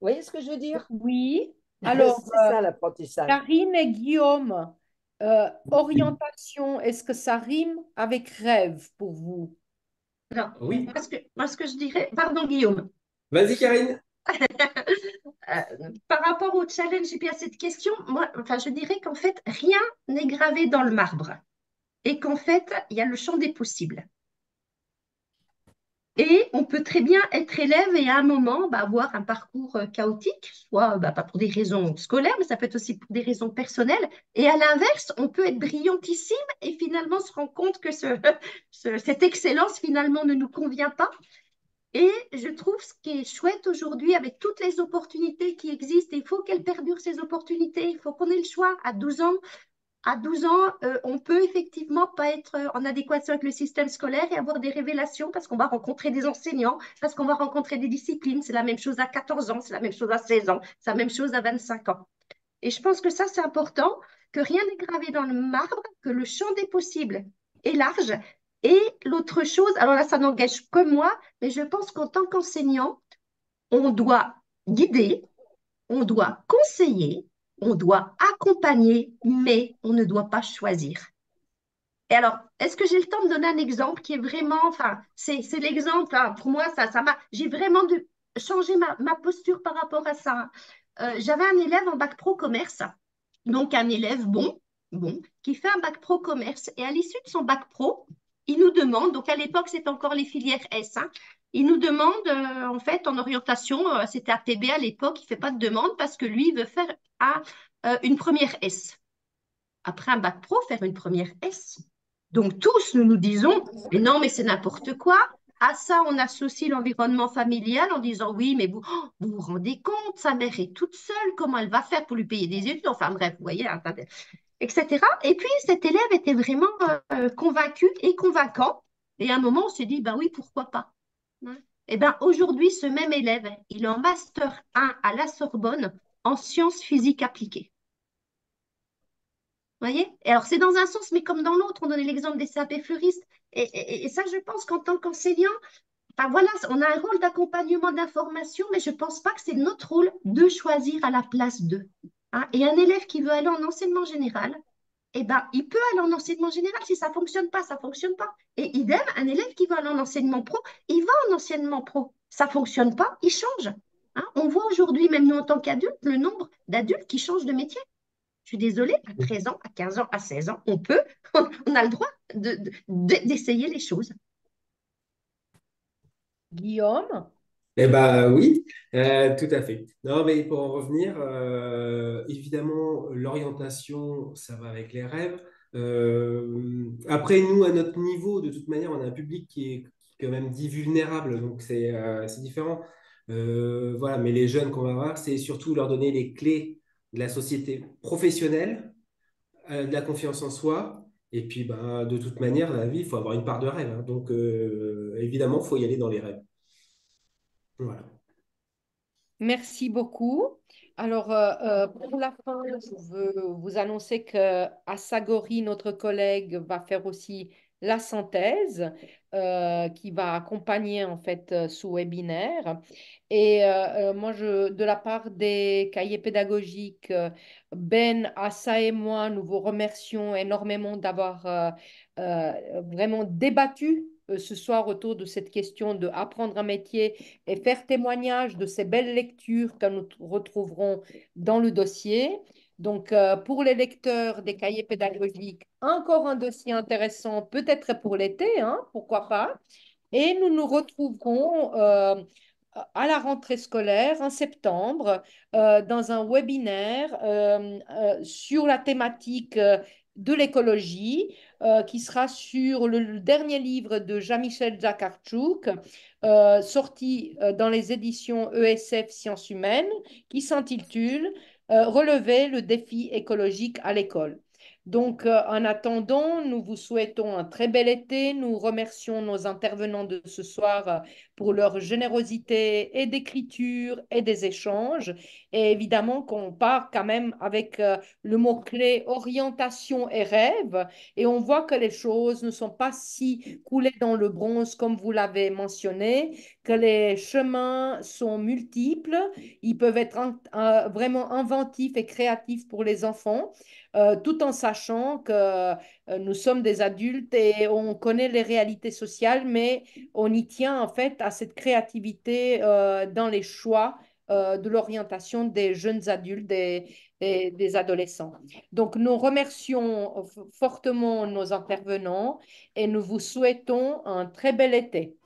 [SPEAKER 3] voyez ce que je veux dire?
[SPEAKER 1] Oui. Alors,
[SPEAKER 3] C'est ça l'apprentissage.
[SPEAKER 1] Karine et Guillaume, orientation, est-ce que ça rime avec rêve pour vous?
[SPEAKER 4] Alors,
[SPEAKER 5] Oui,
[SPEAKER 4] moi, ce que je dirais, pardon Guillaume,
[SPEAKER 5] vas-y Karine.
[SPEAKER 4] par rapport au challenge et puis à cette question, moi, enfin, je dirais qu'en fait, rien n'est gravé dans le marbre et qu'en fait, il y a le champ des possibles. Et on peut très bien être élève et à un moment bah, avoir un parcours chaotique, soit bah, pas pour des raisons scolaires, mais ça peut être aussi pour des raisons personnelles. Et à l'inverse, on peut être brillantissime et finalement se rendre compte que cette excellence finalement ne nous convient pas. Et je trouve ce qui est chouette aujourd'hui avec toutes les opportunités qui existent, il faut qu'elles perdurent ces opportunités, il faut qu'on ait le choix à 12 ans. À 12 ans, on peut effectivement pas être en adéquation avec le système scolaire et avoir des révélations parce qu'on va rencontrer des enseignants, parce qu'on va rencontrer des disciplines. C'est la même chose à 14 ans, c'est la même chose à 16 ans, c'est la même chose à 25 ans. Et je pense que ça, c'est important, que rien n'est gravé dans le marbre, que le champ des possibles est large. Et l'autre chose, alors là, ça n'engage que moi, mais je pense qu'en tant qu'enseignant, on doit guider, on doit conseiller, on doit accompagner, mais on ne doit pas choisir. Et alors, est-ce que j'ai le temps de donner un exemple qui est vraiment, enfin, c'est l'exemple, hein, pour moi, j'ai vraiment changé ma posture par rapport à ça. J'avais un élève en bac pro commerce, donc un élève bon, qui fait un bac pro commerce. Et à l'issue de son bac pro, il nous demande, donc à l'époque, c'était encore les filières S, hein, il nous demande, en fait, en orientation, c'était APB à l'époque, il ne fait pas de demande parce que lui, il veut faire une première S. Après un bac pro, faire une première S. Donc tous, nous nous disons, mais non, mais c'est n'importe quoi. À ça, on associe l'environnement familial en disant, oui, mais vous rendez compte, sa mère est toute seule, comment elle va faire pour lui payer des études? Enfin bref, vous voyez, etc. Et puis cet élève était vraiment convaincu et convaincant. Et à un moment, on s'est dit, ben oui, pourquoi pas? Hein. Et bien aujourd'hui, ce même élève, il est en master 1 à la Sorbonne en sciences physiques appliquées. Vous voyez? Et alors, c'est dans un sens, mais comme dans l'autre, on donnait l'exemple des CAP fleuristes. Et ça, je pense qu'en tant qu'enseignant, enfin, voilà, on a un rôle d'accompagnement d'information, mais je ne pense pas que c'est notre rôle de choisir à la place d'eux. Hein. Et un élève qui veut aller en enseignement général, eh ben, il peut aller en enseignement général. Si ça ne fonctionne pas, ça ne fonctionne pas. Et idem, un élève qui veut aller en enseignement pro, il va en enseignement pro. Ça ne fonctionne pas, il change. Hein. On voit aujourd'hui, même nous en tant qu'adultes, le nombre d'adultes qui changent de métier. Je suis désolée, à 13 ans, à 15 ans, à 16 ans, on a le droit d'essayer les choses.
[SPEAKER 1] Guillaume?
[SPEAKER 5] Eh ben oui, tout à fait. Non, mais pour en revenir, évidemment, l'orientation, ça va avec les rêves. Après, nous, à notre niveau, de toute manière, on a un public qui est quand même dit vulnérable, donc c'est différent. Voilà, mais les jeunes qu'on va voir, c'est surtout leur donner les clés de la société professionnelle, de la confiance en soi. Et puis, ben, de toute manière, dans la vie, il faut avoir une part de rêve, hein. Donc, évidemment, il faut y aller dans les rêves. Voilà.
[SPEAKER 1] Merci beaucoup. Alors, pour la fin, je veux vous annoncer que Assagori, notre collègue, va faire aussi la synthèse qui va accompagner en fait ce webinaire. Et moi, de la part des cahiers pédagogiques, Ben, Assa et moi, nous vous remercions énormément d'avoir vraiment débattu ce soir autour de cette question de apprendre un métier et faire témoignage de ces belles lectures que nous retrouverons dans le dossier. Donc, pour les lecteurs des cahiers pédagogiques, encore un dossier intéressant, peut-être pour l'été, hein, pourquoi pas. Et nous nous retrouverons à la rentrée scolaire en septembre dans un webinaire sur la thématique de l'écologie qui sera sur le dernier livre de Jean-Michel Zakarczuk, sorti dans les éditions ESF Sciences humaines, qui s'intitule Relever le défi écologique à l'école. Donc, en attendant, nous vous souhaitons un très bel été. Nous remercions nos intervenants de ce soir pour leur générosité et d'écriture et des échanges. Et évidemment qu'on part quand même avec le mot-clé orientation et rêve. Et on voit que les choses ne sont pas si coulées dans le bronze comme vous l'avez mentionné, que les chemins sont multiples. Ils peuvent être vraiment inventifs et créatifs pour les enfants tout en sachant que nous sommes des adultes et on connaît les réalités sociales, mais on y tient en fait à cette créativité dans les choix de l'orientation des jeunes adultes, des adolescents. Donc, nous remercions fortement nos intervenants et nous vous souhaitons un très bel été.